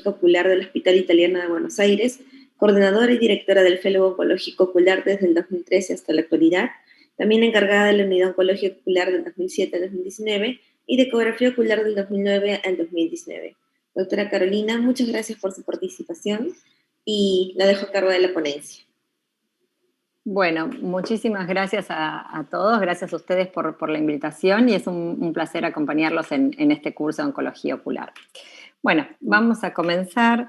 Oncológica Ocular del Hospital Italiano de Buenos Aires, coordinadora y directora del Fellow Oncológico Ocular desde el 2013 hasta la actualidad, también encargada de la Unidad Oncológica Ocular del 2007 al 2019 y de Ecografía Ocular del 2009 al 2019. Doctora Carolina, muchas gracias por su participación y la dejo a cargo de la ponencia. Bueno, muchísimas gracias a todos, gracias a ustedes por la invitación y es un placer acompañarlos en este curso de Oncología Ocular. Bueno, vamos a comenzar.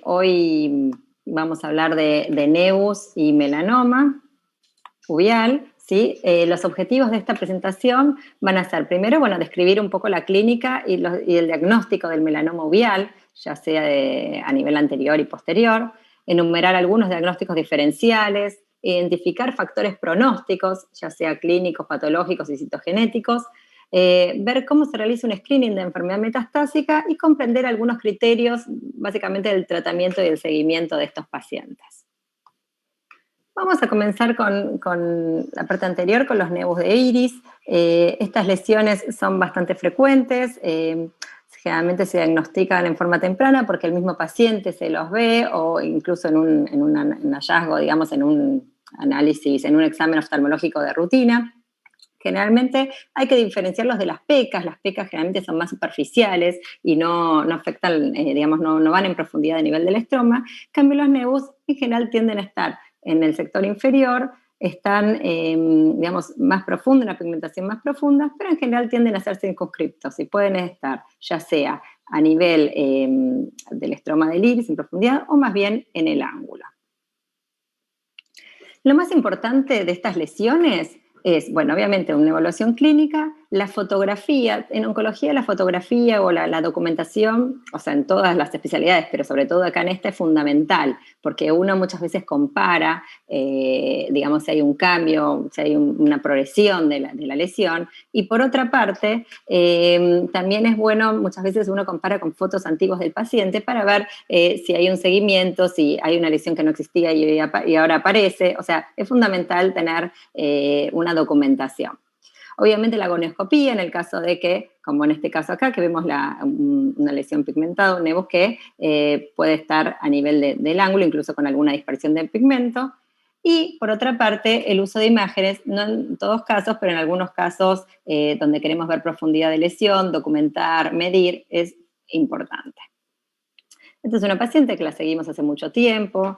Hoy vamos a hablar de nevus y melanoma uveal, ¿sí? Los objetivos de esta presentación van a ser, primero, bueno, describir un poco la clínica y el diagnóstico del melanoma uveal, ya sea a nivel anterior y posterior, enumerar algunos diagnósticos diferenciales, identificar factores pronósticos, ya sea clínicos, patológicos y citogenéticos, ver cómo se realiza un screening de enfermedad metastásica y comprender algunos criterios, básicamente del tratamiento y del seguimiento de estos pacientes. Vamos a comenzar con la parte anterior, con los nevus de iris. Estas lesiones son bastante frecuentes, generalmente se diagnostican en forma temprana porque el mismo paciente se los ve o incluso en un hallazgo, digamos, en un análisis, en un examen oftalmológico de rutina. Generalmente hay que diferenciarlos de las pecas generalmente son más superficiales y no afectan, digamos, no van en profundidad a nivel del estroma. En cambio, los nevus en general tienden a estar en el sector inferior, están, digamos, más profundos, una pigmentación más profunda, pero en general tienden a ser circunscriptos y pueden estar ya sea a nivel del estroma del iris en profundidad o más bien en el ángulo. Lo más importante de estas lesiones es, bueno, obviamente una evaluación clínica, la fotografía, en oncología la fotografía o la documentación, o sea, en todas las especialidades, pero sobre todo acá en esta es fundamental, porque uno muchas veces compara, digamos, si hay un cambio, si hay una progresión de la lesión, y por otra parte, también es bueno, muchas veces uno compara con fotos antiguas del paciente para ver si hay un seguimiento, si hay una lesión que no existía y ahora aparece, o sea, es fundamental tener una documentación. Obviamente la gonioscopía, en el caso de que, como en este caso acá, que vemos una lesión pigmentada, un nevus que puede estar a nivel del ángulo, incluso con alguna dispersión del pigmento. Y, por otra parte, el uso de imágenes, no en todos casos, pero en algunos casos donde queremos ver profundidad de lesión, documentar, medir, es importante. Esta es una paciente que la seguimos hace mucho tiempo,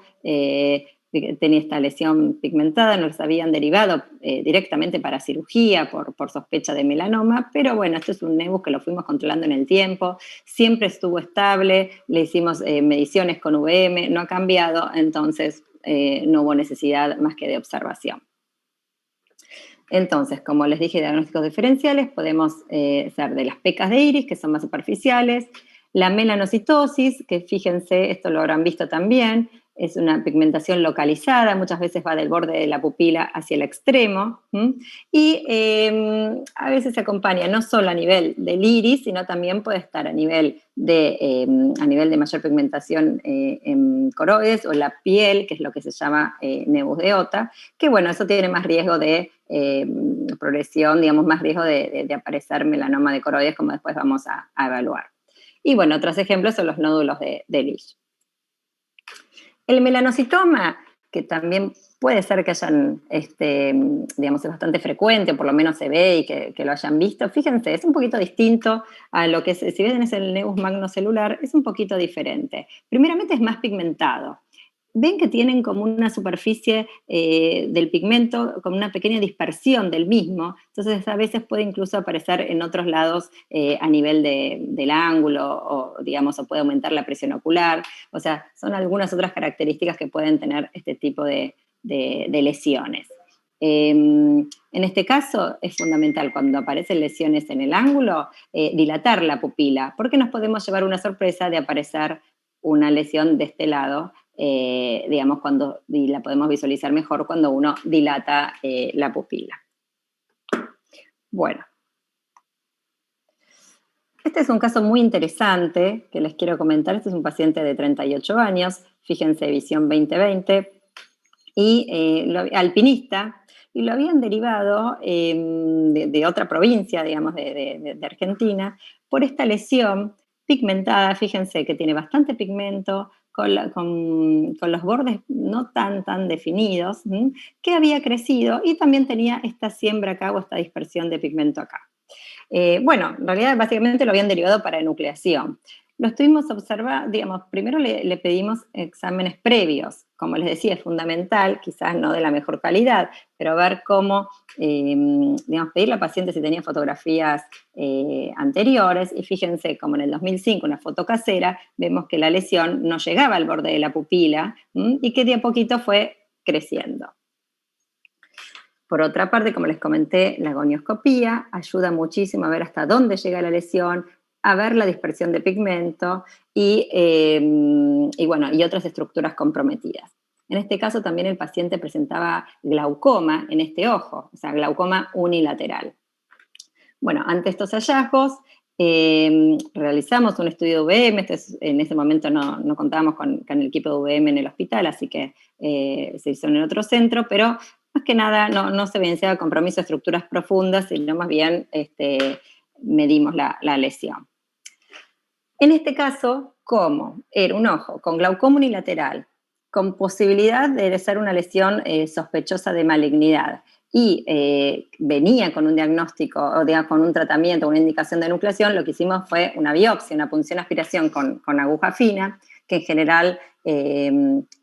tenía esta lesión pigmentada, nos habían derivado directamente para cirugía por sospecha de melanoma, pero bueno, esto es un nevus que lo fuimos controlando en el tiempo, siempre estuvo estable, le hicimos mediciones con VM, no ha cambiado, entonces no hubo necesidad más que de observación. Entonces, como les dije, diagnósticos diferenciales, podemos ser de las pecas de iris, que son más superficiales, la melanocitosis, que fíjense, esto lo habrán visto también, es una pigmentación localizada, muchas veces va del borde de la pupila hacia el extremo, y a veces se acompaña no solo a nivel del iris, sino también puede estar a nivel de mayor pigmentación en coroides o la piel, que es lo que se llama nevus de Ota, que bueno, eso tiene más riesgo de progresión, digamos, más riesgo de aparecer melanoma de coroides, como después vamos a evaluar. Y bueno, otros ejemplos son los nódulos de Lisch. El melanocitoma, que también puede ser que hayan, digamos, es bastante frecuente, por lo menos se ve y que lo hayan visto, fíjense, es un poquito distinto a lo que, si ven es el nevus magnocelular, es un poquito diferente. Primeramente es más pigmentado. Ven que tienen como una superficie del pigmento, como una pequeña dispersión del mismo, entonces a veces puede incluso aparecer en otros lados a nivel del ángulo, o digamos, o puede aumentar la presión ocular, o sea, son algunas otras características que pueden tener este tipo de lesiones. En este caso es fundamental cuando aparecen lesiones en el ángulo, dilatar la pupila, porque nos podemos llevar una sorpresa de aparecer una lesión de este lado, digamos, y la podemos visualizar mejor cuando uno dilata la pupila. Bueno. Este es un caso muy interesante que les quiero comentar. Este es un paciente de 38 años, fíjense, visión 20/20, y alpinista, y lo habían derivado de otra provincia, digamos, de Argentina, por esta lesión pigmentada, fíjense que tiene bastante pigmento, con los bordes no tan definidos, que había crecido y también tenía esta siembra acá o esta dispersión de pigmento acá. Bueno, en realidad básicamente lo habían derivado para enucleación. Lo estuvimos observando, digamos, primero le pedimos exámenes previos, como les decía, es fundamental, quizás no de la mejor calidad, pero ver cómo, digamos, pedirle al paciente si tenía fotografías anteriores, y fíjense como en el 2005, una foto casera, vemos que la lesión no llegaba al borde de la pupila y que de a poquito fue creciendo. Por otra parte, como les comenté, la gonioscopía ayuda muchísimo a ver hasta dónde llega la lesión, a ver la dispersión de pigmento y otras estructuras comprometidas. En este caso también el paciente presentaba glaucoma en este ojo, o sea, glaucoma unilateral. Bueno, ante estos hallazgos, realizamos un estudio de VM, en ese momento no contábamos con el equipo de VM en el hospital, así que se hizo en otro centro, pero más que nada no se evidenciaba compromiso de estructuras profundas, sino más bien medimos la lesión. En este caso, ¿cómo? Era un ojo con glaucoma unilateral, con posibilidad de ser una lesión sospechosa de malignidad, y venía con un diagnóstico, o digamos, con un tratamiento, una indicación de enucleación. Lo que hicimos fue una biopsia, una punción aspiración con aguja fina, que en general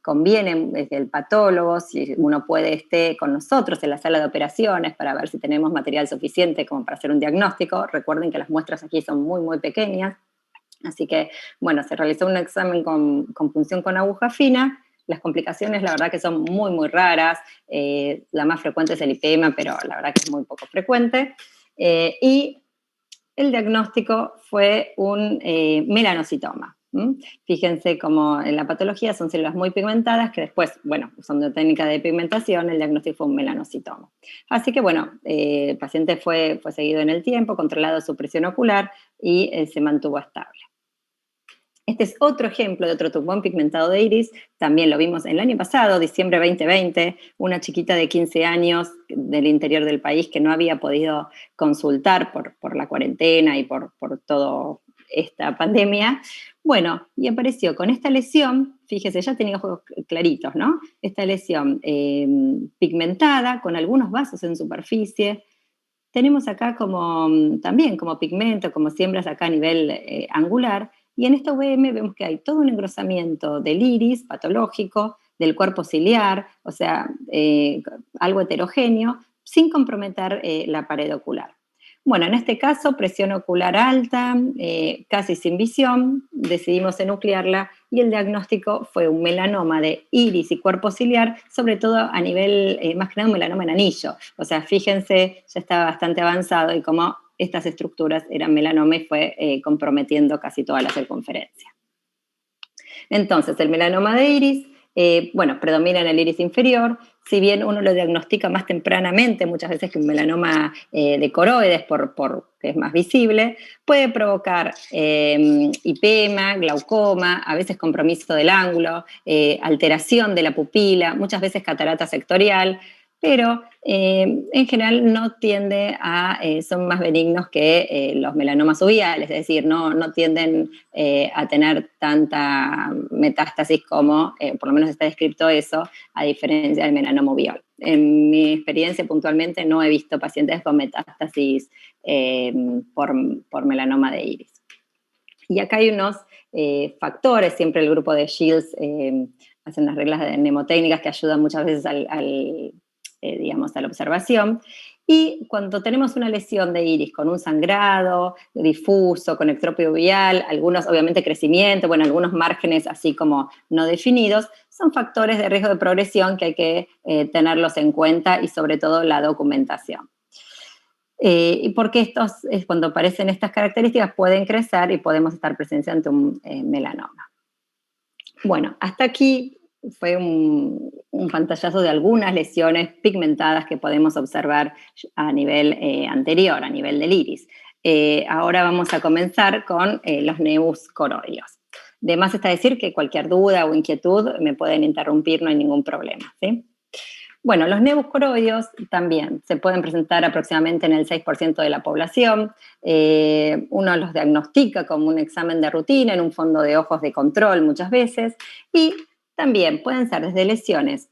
conviene desde el patólogo, si uno puede, esté con nosotros en la sala de operaciones para ver si tenemos material suficiente como para hacer un diagnóstico. Recuerden que las muestras aquí son muy pequeñas, así que, bueno, se realizó un examen con punción con aguja fina. Las complicaciones, la verdad que son muy raras. La más frecuente es el IPEMA, pero la verdad que es muy poco frecuente. Y el diagnóstico fue un melanocitoma. Fíjense como en la patología son células muy pigmentadas que después, bueno, usando técnica de pigmentación, el diagnóstico fue un melanocitoma. Así que, bueno, el paciente fue seguido en el tiempo, controlado su presión ocular y se mantuvo estable. Este es otro ejemplo de otro turbón pigmentado de iris, también lo vimos el año pasado, diciembre 2020, una chiquita de 15 años del interior del país que no había podido consultar por la cuarentena y por toda esta pandemia. Bueno, y apareció con esta lesión, fíjese, ya tenía ojos claritos, ¿no? Esta lesión pigmentada, con algunos vasos en superficie. Tenemos acá también como pigmento, como siembras acá a nivel angular, y en esta VM vemos que hay todo un engrosamiento del iris patológico, del cuerpo ciliar, o sea, algo heterogéneo, sin comprometer la pared ocular. Bueno, en este caso, presión ocular alta, casi sin visión, decidimos enuclearla y el diagnóstico fue un melanoma de iris y cuerpo ciliar, sobre todo a nivel, más que nada un melanoma en anillo. O sea, fíjense, ya estaba bastante avanzado y como estas estructuras eran melanoma y fue comprometiendo casi toda la circunferencia. Entonces, el melanoma de iris, predomina en el iris inferior. Si bien uno lo diagnostica más tempranamente, muchas veces que un melanoma de coroides, que es más visible, puede provocar IPEMA, glaucoma, a veces compromiso del ángulo, alteración de la pupila, muchas veces catarata sectorial, pero en general no tiende son más benignos que los melanomas uveales, es decir, no tienden a tener tanta metástasis como, por lo menos está descrito eso, a diferencia del melanoma uveal. En mi experiencia puntualmente no he visto pacientes con metástasis por melanoma de iris. Y acá hay unos factores, siempre el grupo de Shields hace unas reglas mnemotécnicas que ayudan muchas veces a la observación. Y cuando tenemos una lesión de iris con un sangrado difuso, con ectropio uveal, algunos obviamente crecimiento, algunos márgenes así como no definidos, son factores de riesgo de progresión que hay que tenerlos en cuenta y sobre todo la documentación. Y porque cuando aparecen estas características pueden crecer y podemos estar presentes ante un melanoma. Bueno, hasta aquí fue un pantallazo de algunas lesiones pigmentadas que podemos observar a nivel anterior, a nivel del iris. Ahora vamos a comenzar con los nevus coroideos. De más está decir que cualquier duda o inquietud me pueden interrumpir, no hay ningún problema, ¿sí? Bueno, los nevus coroideos también se pueden presentar aproximadamente en el 6% de la población. Uno los diagnostica como un examen de rutina en un fondo de ojos de control muchas veces, y también pueden ser desde lesiones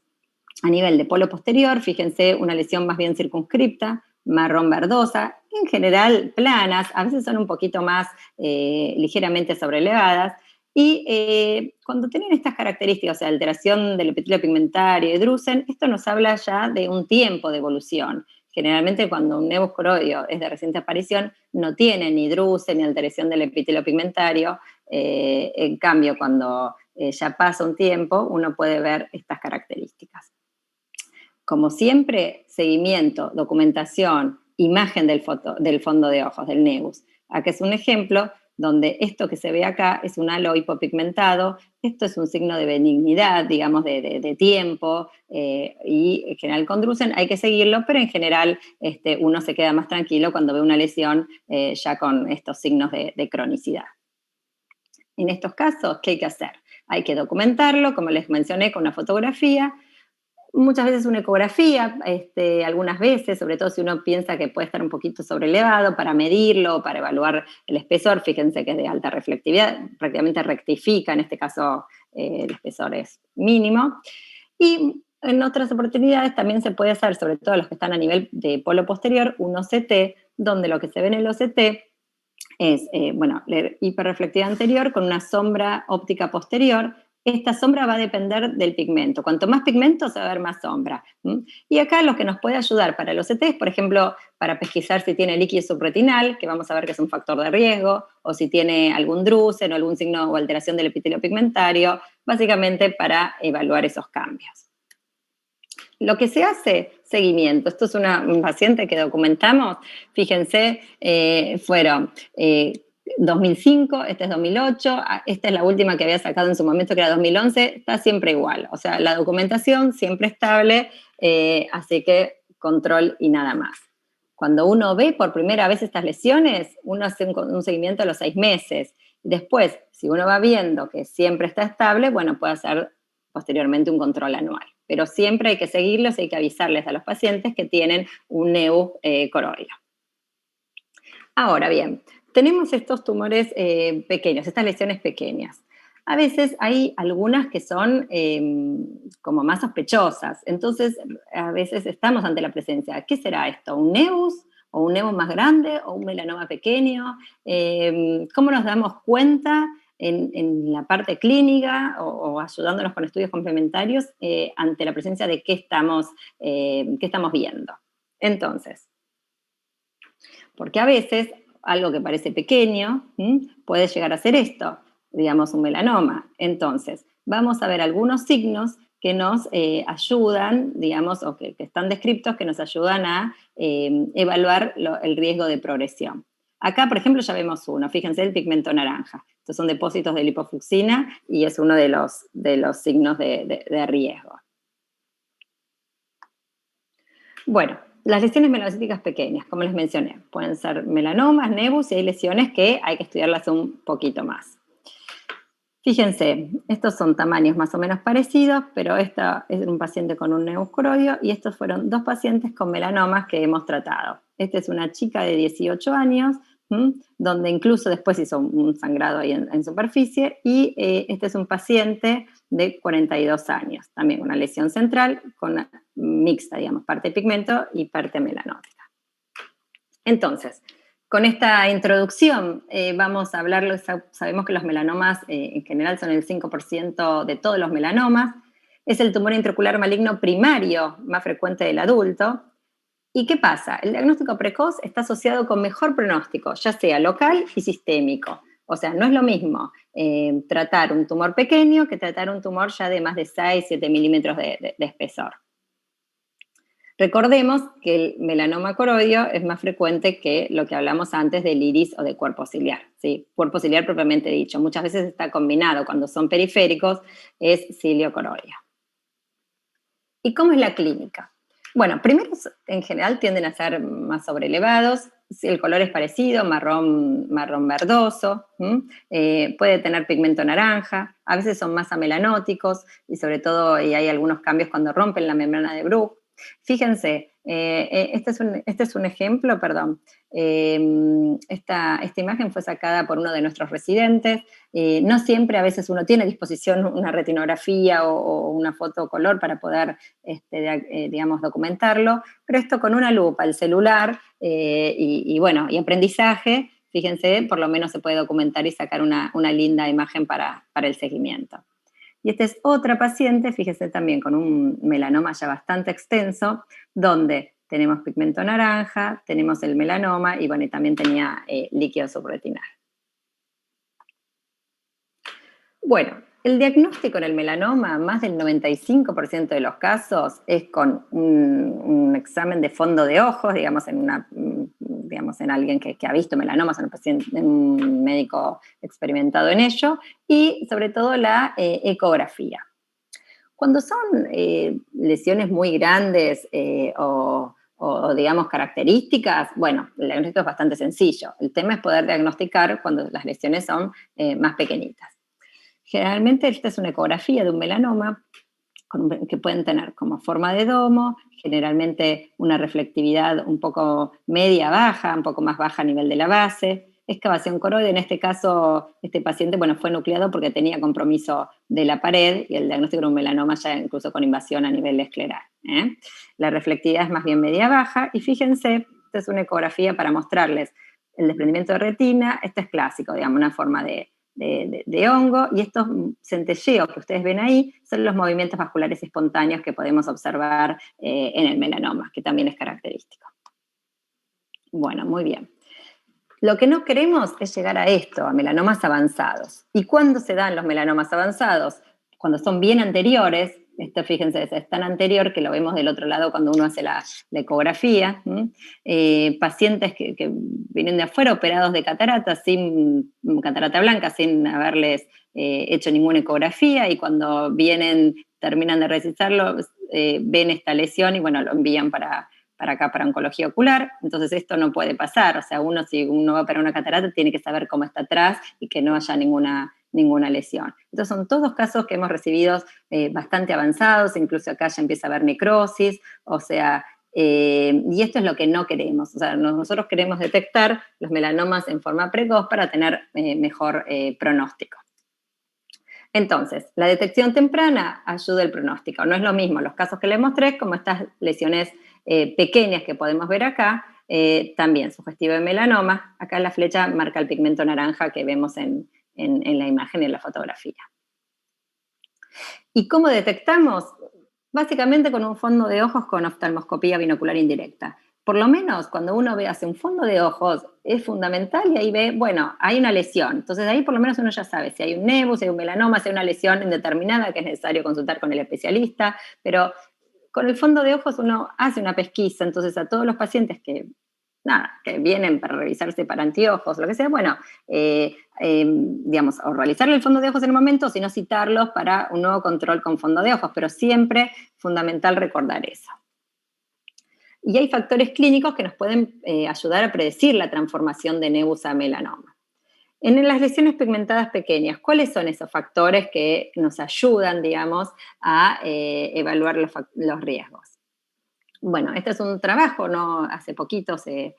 a nivel de polo posterior, fíjense, una lesión más bien circunscripta, marrón verdosa, en general planas, a veces son un poquito más ligeramente sobrelevadas, y cuando tienen estas características, o sea, alteración del epitelio pigmentario y drusen, esto nos habla ya de un tiempo de evolución. Generalmente cuando un nevus coroideo es de reciente aparición, no tiene ni drusen ni alteración del epitelio pigmentario, en cambio cuando ya pasa un tiempo, uno puede ver estas características. Como siempre, seguimiento, documentación, imagen del fondo de ojos, del nevus. Aquí es un ejemplo donde esto que se ve acá es un halo hipopigmentado, esto es un signo de benignidad, digamos, de tiempo, y en general con drusen hay que seguirlo, pero en general uno se queda más tranquilo cuando ve una lesión ya con estos signos de cronicidad. En estos casos, ¿qué hay que hacer? Hay que documentarlo, como les mencioné, con una fotografía, muchas veces una ecografía, algunas veces, sobre todo si uno piensa que puede estar un poquito sobrelevado, para medirlo, para evaluar el espesor, fíjense que es de alta reflectividad, prácticamente rectifica, en este caso el espesor es mínimo. Y en otras oportunidades también se puede hacer, sobre todo los que están a nivel de polo posterior, un OCT, donde lo que se ve en el OCT es, la hiperreflectividad anterior con una sombra óptica posterior. Esta sombra va a depender del pigmento. Cuanto más pigmento, se va a ver más sombra. Y acá lo que nos puede ayudar para los OCT es, por ejemplo, para pesquisar si tiene líquido subretinal, que vamos a ver que es un factor de riesgo, o si tiene algún drusen o algún signo o alteración del epitelio pigmentario, básicamente para evaluar esos cambios. Lo que se hace, seguimiento. Esto es un paciente que documentamos, fíjense, fueron 2005, este es 2008, esta es la última que había sacado en su momento, que era 2011, está siempre igual. O sea, la documentación siempre estable, así que control y nada más. Cuando uno ve por primera vez estas lesiones, uno hace un seguimiento a los 6 meses. Después, si uno va viendo que siempre está estable, bueno, puede hacer posteriormente un control anual. Pero siempre hay que seguirlos y hay que avisarles a los pacientes que tienen un nevus coroideo. Ahora bien, tenemos estos tumores pequeños, estas lesiones pequeñas. A veces hay algunas que son como más sospechosas, entonces a veces estamos ante la presencia. ¿Qué será esto? ¿Un nevus? ¿O un nevus más grande? ¿O un melanoma pequeño? ¿Cómo nos damos cuenta en la parte clínica o ayudándonos con estudios complementarios ante la presencia de qué estamos viendo? Entonces, porque a veces algo que parece pequeño puede llegar a ser esto, digamos un melanoma. Entonces, vamos a ver algunos signos que nos ayudan, digamos, o que están descritos, que nos ayudan a evaluar el riesgo de progresión. Acá, por ejemplo, ya vemos uno, fíjense el pigmento naranja. Estos son depósitos de lipofluxina y es uno de los signos de riesgo. Bueno, las lesiones melanocíticas pequeñas, como les mencioné, pueden ser melanomas, nevus, y hay lesiones que hay que estudiarlas un poquito más. Fíjense, estos son tamaños más o menos parecidos, pero esta es un paciente con un nevus coroideo y estos fueron 2 pacientes con melanomas que hemos tratado. Esta es una chica de 18 años, donde incluso después hizo un sangrado ahí en superficie, y este es un paciente de 42 años, también una lesión central con mixta, digamos, parte pigmento y parte melanótica. Entonces, con esta introducción vamos a hablar, sabemos que los melanomas en general son el 5% de todos los melanomas, es el tumor intraocular maligno primario más frecuente del adulto. ¿Y qué pasa? El diagnóstico precoz está asociado con mejor pronóstico, ya sea local y sistémico. O sea, no es lo mismo tratar un tumor pequeño que tratar un tumor ya de más de 6, 7 milímetros de espesor. Recordemos que el melanoma coroideo es más frecuente que lo que hablamos antes del iris o de cuerpo ciliar, ¿sí? Cuerpo ciliar propiamente dicho. Muchas veces está combinado, cuando son periféricos, es cilio coroideo. ¿Y cómo es la clínica? Bueno, primero en general tienden a ser más sobrelevados, el color es parecido, marrón verdoso, puede tener pigmento naranja, a veces son más amelanóticos y sobre todo y hay algunos cambios cuando rompen la membrana de Bruch, Fíjense, este es un ejemplo, perdón. Esta imagen fue sacada por uno de nuestros residentes. No siempre, a veces uno tiene a disposición una retinografía o una foto color para poder, digamos, documentarlo, pero esto con una lupa, el celular y bueno, y aprendizaje, fíjense, por lo menos se puede documentar y sacar una linda imagen para el seguimiento. Y esta es otra paciente, fíjese también con un melanoma ya bastante extenso, donde tenemos pigmento naranja, tenemos el melanoma y bueno, y también tenía líquido subretinal. Bueno, el diagnóstico en el melanoma, más del 95% de los casos, es con un examen de fondo de ojos, digamos, en alguien que ha visto melanomas, en un médico experimentado en ello, y sobre todo la ecografía. Cuando son lesiones muy grandes o digamos, características, bueno, el diagnóstico es bastante sencillo. El tema es poder diagnosticar cuando las lesiones son más pequeñitas. Generalmente esta es una ecografía de un melanoma que pueden tener como forma de domo, generalmente una reflectividad un poco media-baja, un poco más baja a nivel de la base, excavación coroide. En este caso, este paciente, bueno, fue nucleado porque tenía compromiso de la pared y el diagnóstico era un melanoma ya incluso con invasión a nivel escleral. La reflectividad es más bien media-baja y fíjense, esta es una ecografía para mostrarles el desprendimiento de retina. Este es clásico, digamos, una forma de hongo, y estos centelleos que ustedes ven ahí son los movimientos vasculares espontáneos que podemos observar en el melanoma, que también es característico. Bueno, muy bien. Lo que no queremos es llegar a esto, a melanomas avanzados. ¿Y cuándo se dan los melanomas avanzados? Cuando son bien anteriores. Esto, fíjense, es tan anterior que lo vemos del otro lado cuando uno hace la ecografía. Pacientes que vienen de afuera operados de catarata, sin catarata blanca, sin haberles hecho ninguna ecografía, y cuando terminan de realizarlo, ven esta lesión y bueno, lo envían para acá, para oncología ocular. Entonces esto no puede pasar. O sea, si uno va para una catarata, tiene que saber cómo está atrás y que no haya ninguna lesión. Entonces son todos casos que hemos recibido bastante avanzados, incluso acá ya empieza a haber necrosis, o sea, y esto es lo que no queremos. O sea, nosotros queremos detectar los melanomas en forma precoz para tener mejor pronóstico. Entonces, la detección temprana ayuda al pronóstico. No es lo mismo los casos que les mostré como estas lesiones pequeñas que podemos ver acá, también sugestivo de melanoma. Acá la flecha marca el pigmento naranja que vemos en la imagen, en la fotografía. ¿Y cómo detectamos? Básicamente con un fondo de ojos con oftalmoscopía binocular indirecta. Por lo menos cuando uno hace un fondo de ojos es fundamental, y ahí ve, bueno, hay una lesión. Entonces ahí por lo menos uno ya sabe si hay un nevus, si hay un melanoma, si hay una lesión indeterminada que es necesario consultar con el especialista, pero con el fondo de ojos uno hace una pesquisa. Entonces a todos los pacientes que vienen para revisarse para anteojos, lo que sea, bueno, digamos, o realizarle el fondo de ojos en el momento, o si no, citarlos para un nuevo control con fondo de ojos, pero siempre fundamental recordar eso. Y hay factores clínicos que nos pueden ayudar a predecir la transformación de nevus a melanoma. En las lesiones pigmentadas pequeñas, ¿cuáles son esos factores que nos ayudan, digamos, a evaluar los riesgos? Bueno, este es un trabajo, ¿no? Hace poquito se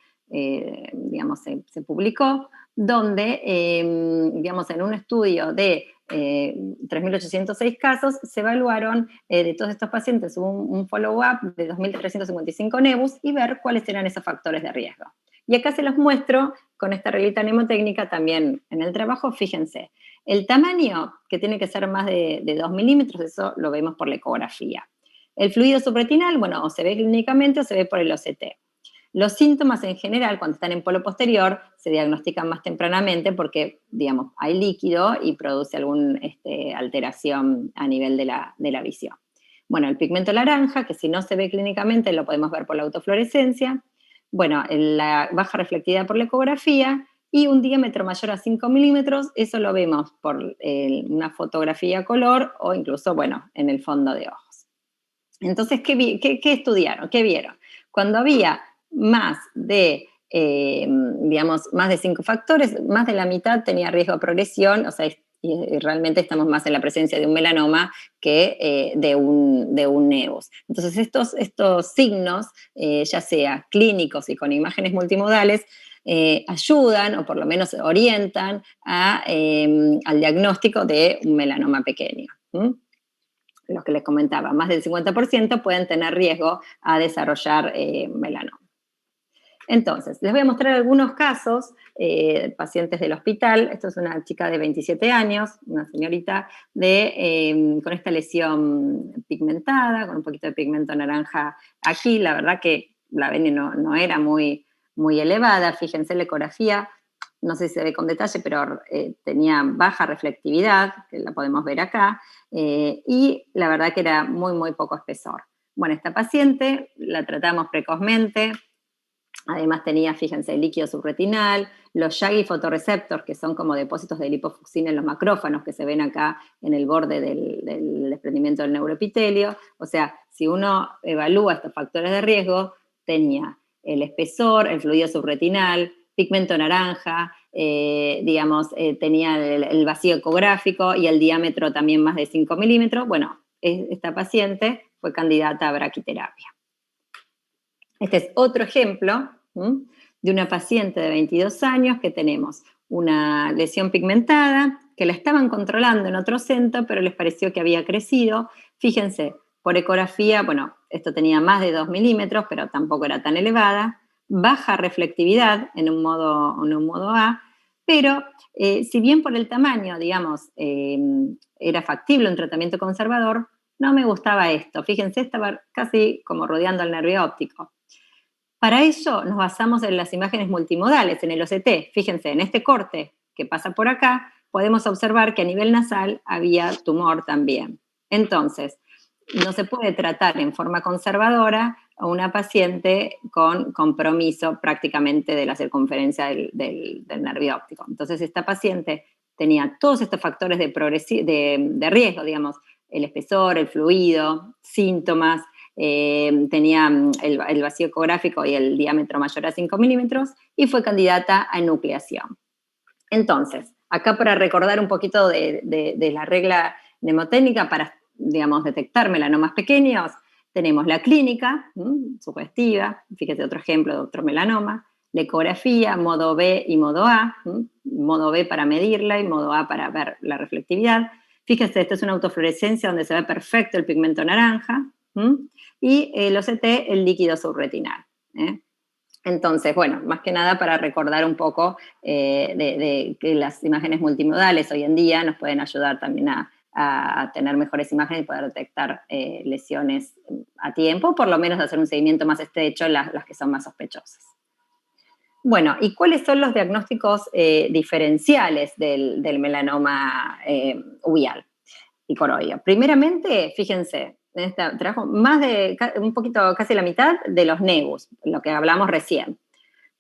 publicó, donde, digamos, en un estudio de 3.806 casos, se evaluaron de todos estos pacientes un follow-up de 2.355 nevus y ver cuáles eran esos factores de riesgo. Y acá se los muestro con esta reglita mnemotécnica también en el trabajo. Fíjense, el tamaño, que tiene que ser más de 2 milímetros, eso lo vemos por la ecografía. El fluido subretinal, bueno, o se ve clínicamente o se ve por el OCT. Los síntomas en general, cuando están en polo posterior, se diagnostican más tempranamente porque, digamos, hay líquido y produce alguna alteración a nivel de la visión. Bueno, el pigmento naranja, que si no se ve clínicamente lo podemos ver por la autofluorescencia. Bueno, la baja reflectividad por la ecografía y un diámetro mayor a 5 milímetros, eso lo vemos por una fotografía color o incluso, bueno, en el fondo de ojos. Entonces, ¿qué estudiaron? ¿Qué vieron? Cuando había más de 5 factores, más de la mitad tenía riesgo de progresión, o sea, y realmente estamos más en la presencia de un melanoma que de un nevus. Entonces estos signos, ya sea clínicos y con imágenes multimodales, ayudan o por lo menos orientan al diagnóstico de un melanoma pequeño. Lo que les comentaba, más del 50% pueden tener riesgo a desarrollar melanoma. Entonces, les voy a mostrar algunos casos, pacientes del hospital. Esto es una chica de 27 años, una señorita con esta lesión pigmentada, con un poquito de pigmento naranja aquí. La verdad que la ven y no era muy, muy elevada. Fíjense la ecografía, no sé si se ve con detalle, pero tenía baja reflectividad, que la podemos ver acá, y la verdad que era muy, muy poco espesor. Bueno, esta paciente la tratamos precozmente. Además tenía, fíjense, el líquido subretinal, los Yagi photoreceptors, que son como depósitos de lipofucina en los macrófanos que se ven acá en el borde del desprendimiento del neuroepitelio. O sea, si uno evalúa estos factores de riesgo, tenía el espesor, el fluido subretinal, pigmento naranja, tenía el vacío ecográfico y el diámetro también más de 5 milímetros. Bueno, esta paciente fue candidata a braquiterapia. Este es otro ejemplo de una paciente de 22 años que tenemos una lesión pigmentada, que la estaban controlando en otro centro, pero les pareció que había crecido. Fíjense, por ecografía, bueno, esto tenía más de 2 milímetros, pero tampoco era tan elevada, baja reflectividad en un modo A, pero si bien por el tamaño, digamos, era factible un tratamiento conservador, no me gustaba esto. Fíjense, estaba casi como rodeando el nervio óptico. Para ello nos basamos en las imágenes multimodales, en el OCT. Fíjense, en este corte que pasa por acá, podemos observar que a nivel nasal había tumor también. Entonces, no se puede tratar en forma conservadora a una paciente con compromiso prácticamente de la circunferencia del nervio óptico. Entonces, esta paciente tenía todos estos factores de riesgo, digamos, el espesor, el fluido, síntomas, tenía el vacío ecográfico y el diámetro mayor a 5 milímetros y fue candidata a enucleación. Entonces, acá para recordar un poquito de la regla mnemotécnica para, digamos, detectar melanomas pequeños, tenemos la clínica, sugestiva, fíjate otro ejemplo de otro melanoma, la ecografía, modo B y modo A, modo B para medirla y modo A para ver la reflectividad. Fíjense, esto es una autofluorescencia donde se ve perfecto el pigmento naranja, y el OCT, el líquido subretinal. Entonces, bueno, más que nada para recordar un poco de que las imágenes multimodales hoy en día nos pueden ayudar también a tener mejores imágenes y poder detectar lesiones a tiempo, por lo menos hacer un seguimiento más estrecho las que son más sospechosas. Bueno, ¿y cuáles son los diagnósticos diferenciales del melanoma uveal y coroideo? Primeramente, fíjense, en este trabajo, un poquito, casi la mitad de los nevus, lo que hablamos recién.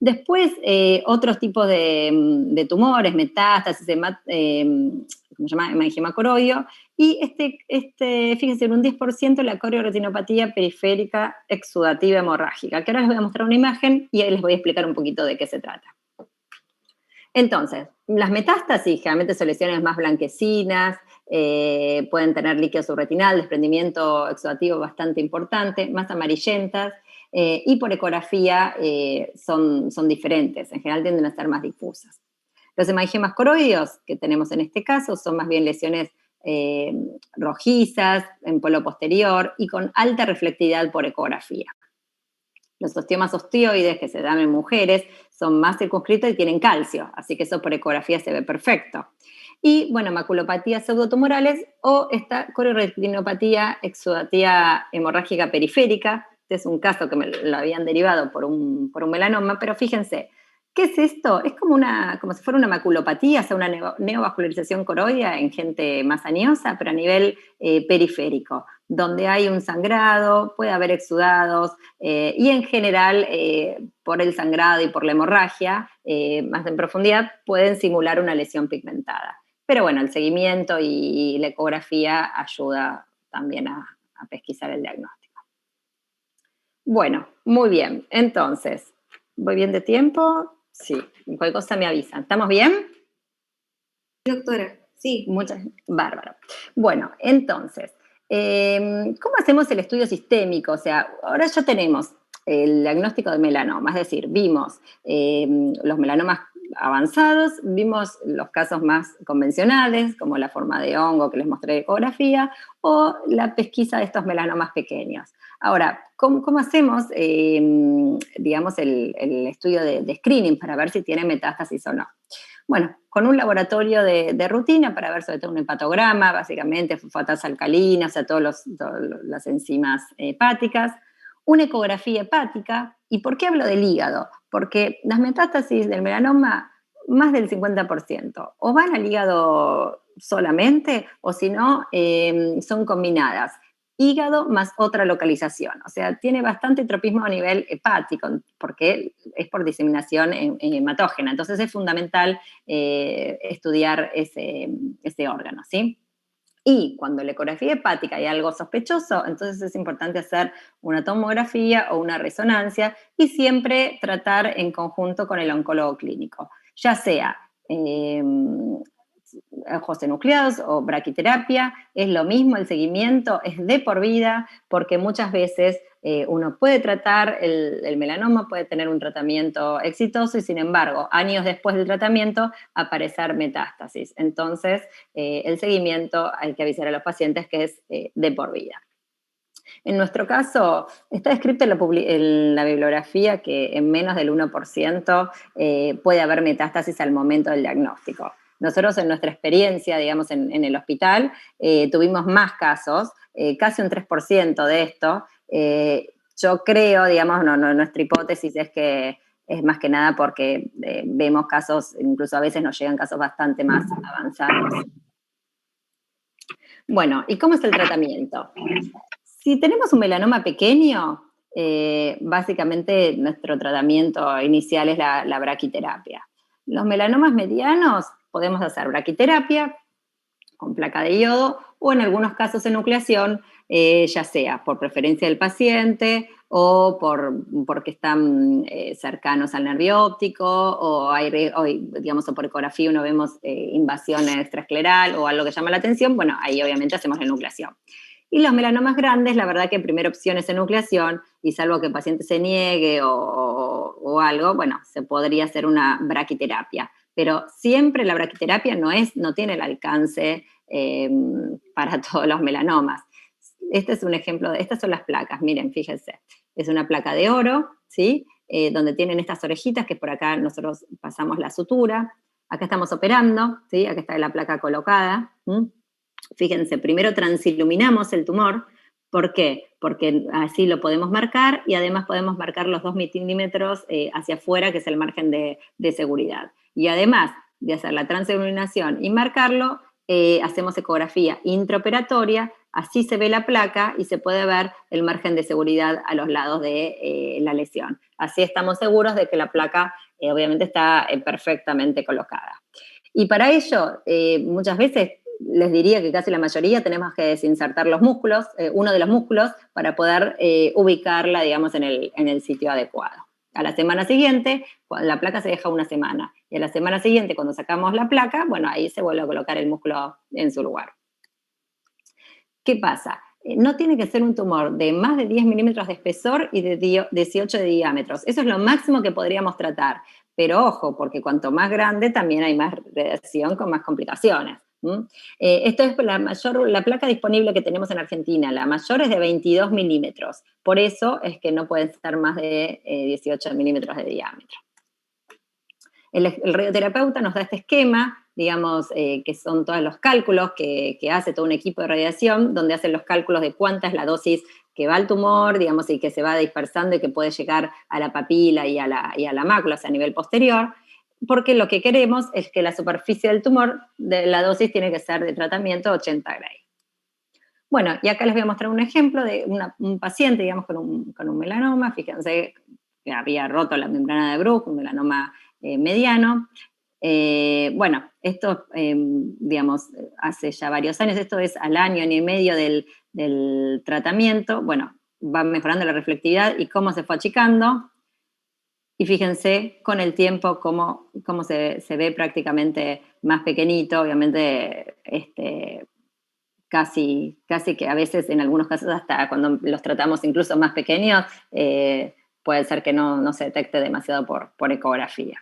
Después, otros tipos de tumores, metástasis, ¿cómo se llama? Hemangioma coroideo, y fíjense, en un 10% la corioretinopatía periférica exudativa hemorrágica, que ahora les voy a mostrar una imagen y ahí les voy a explicar un poquito de qué se trata. Entonces, las metástasis generalmente son lesiones más blanquecinas, pueden tener líquido subretinal, desprendimiento exudativo bastante importante, más amarillentas, y por ecografía son diferentes, en general tienden a ser más difusas. Los hemangiomas coroideos que tenemos en este caso son más bien lesiones rojizas, en polo posterior y con alta reflectividad por ecografía. Los osteomas osteoides que se dan en mujeres son más circunscritos y tienen calcio, así que eso por ecografía se ve perfecto. Y, bueno, maculopatías pseudotumorales o esta corioretinopatía exudativa hemorrágica periférica. Este es un caso que me lo habían derivado por un melanoma, pero fíjense, ¿qué es esto? Es como si fuera una maculopatía, o sea, una neovascularización coroidea en gente más añosa, pero a nivel periférico, donde hay un sangrado, puede haber exudados, y en general, por el sangrado y por la hemorragia, más en profundidad, pueden simular una lesión pigmentada. Pero bueno, el seguimiento y la ecografía ayuda también a pesquisar el diagnóstico. Bueno, muy bien. Entonces, ¿voy bien de tiempo? Sí, cualquier cosa me avisan. ¿Estamos bien? Doctora, Sí. Bárbaro. Bueno, entonces, ¿cómo hacemos el estudio sistémico? O sea, ahora ya tenemos el diagnóstico de melanoma, es decir, vimos los melanomas avanzados, vimos los casos más convencionales, como la forma de hongo que les mostré de ecografía, o la pesquisa de estos melanomas pequeños. Ahora, ¿cómo hacemos, digamos, el estudio de screening para ver si tiene metástasis o no? Bueno, con un laboratorio de rutina para ver sobre todo un hepatograma, básicamente fosfatasa alcalina, o sea, todas las enzimas hepáticas, una ecografía hepática. ¿Y por qué hablo del hígado? Porque las metástasis del melanoma, más del 50%, o van al hígado solamente, o si no, son combinadas. Hígado más otra localización, o sea, tiene bastante tropismo a nivel hepático, porque es por diseminación hematógena, entonces es fundamental estudiar ese órgano, ¿sí? Y cuando la ecografía hepática hay algo sospechoso, entonces es importante hacer una tomografía o una resonancia y siempre tratar en conjunto con el oncólogo clínico, ya sea ojos enucleados o braquiterapia, es lo mismo, el seguimiento es de por vida, porque muchas veces uno puede tratar el melanoma, puede tener un tratamiento exitoso y sin embargo, años después del tratamiento, aparecer metástasis. Entonces, el seguimiento hay que avisar a los pacientes que es de por vida. En nuestro caso, está descrito en la bibliografía que en menos del 1% puede haber metástasis al momento del diagnóstico. Nosotros en nuestra experiencia, digamos, en el hospital, tuvimos más casos, casi un 3% de esto. Yo creo, digamos, nuestra hipótesis es que es más que nada porque vemos casos, incluso a veces nos llegan casos bastante más avanzados. Bueno, ¿y cómo es el tratamiento? Si tenemos un melanoma pequeño, básicamente nuestro tratamiento inicial es la braquiterapia. Los melanomas medianos podemos hacer braquiterapia con placa de iodo o en algunos casos enucleación, ya sea por preferencia del paciente o porque están cercanos al nervio óptico o digamos, o por ecografía uno vemos invasión extraescleral o algo que llama la atención, bueno, ahí obviamente hacemos la enucleación. Y los melanomas grandes, la verdad que primera opción es enucleación, y salvo que el paciente se niegue o algo, bueno, se podría hacer una braquiterapia. Pero siempre la braquiterapia no tiene el alcance para todos los melanomas. Este es un ejemplo, estas son las placas, miren, fíjense. Es una placa de oro, ¿sí? Donde tienen estas orejitas, que por acá nosotros pasamos la sutura. Acá estamos operando, ¿sí? Acá está la placa colocada. Fíjense, primero transiluminamos el tumor. ¿Por qué? Porque así lo podemos marcar y además podemos marcar los 2 milímetros hacia afuera, que es el margen de seguridad. Y además de hacer la transiluminación y marcarlo, hacemos ecografía intraoperatoria, así se ve la placa y se puede ver el margen de seguridad a los lados de la lesión. Así estamos seguros de que la placa obviamente está perfectamente colocada. Y para ello, muchas veces les diría que casi la mayoría tenemos que desinsertar los músculos, uno de los músculos, para poder ubicarla, digamos, en el sitio adecuado. A la semana siguiente, la placa se deja una semana, y a la semana siguiente, cuando sacamos la placa, bueno, ahí se vuelve a colocar el músculo en su lugar. ¿Qué pasa? No tiene que ser un tumor de más de 10 milímetros de espesor y de 18 de diámetros. Eso es lo máximo que podríamos tratar. Pero ojo, porque cuanto más grande también hay más radiación con más complicaciones. Esto es la placa disponible que tenemos en Argentina. La mayor es de 22 milímetros. Por eso es que no pueden estar más de 18 milímetros de diámetro. El radioterapeuta nos da este esquema, digamos, que son todos los cálculos que hace todo un equipo de radiación, donde hacen los cálculos de cuánta es la dosis que va al tumor, digamos, y que se va dispersando y que puede llegar a la papila y a la mácula, o sea, a nivel posterior, porque lo que queremos es que la superficie del tumor, de la dosis tiene que ser de tratamiento 80 Gray. Bueno, y acá les voy a mostrar un ejemplo de un paciente, digamos, con un melanoma. Fíjense que había roto la membrana de Bruch, un melanoma mediano. Bueno, esto, digamos, hace ya varios años, esto es al año y medio del tratamiento. Bueno, va mejorando la reflectividad y cómo se fue achicando. Y fíjense con el tiempo cómo se ve prácticamente más pequeñito, obviamente casi que a veces en algunos casos hasta cuando los tratamos incluso más pequeños, puede ser que no se detecte demasiado por ecografía.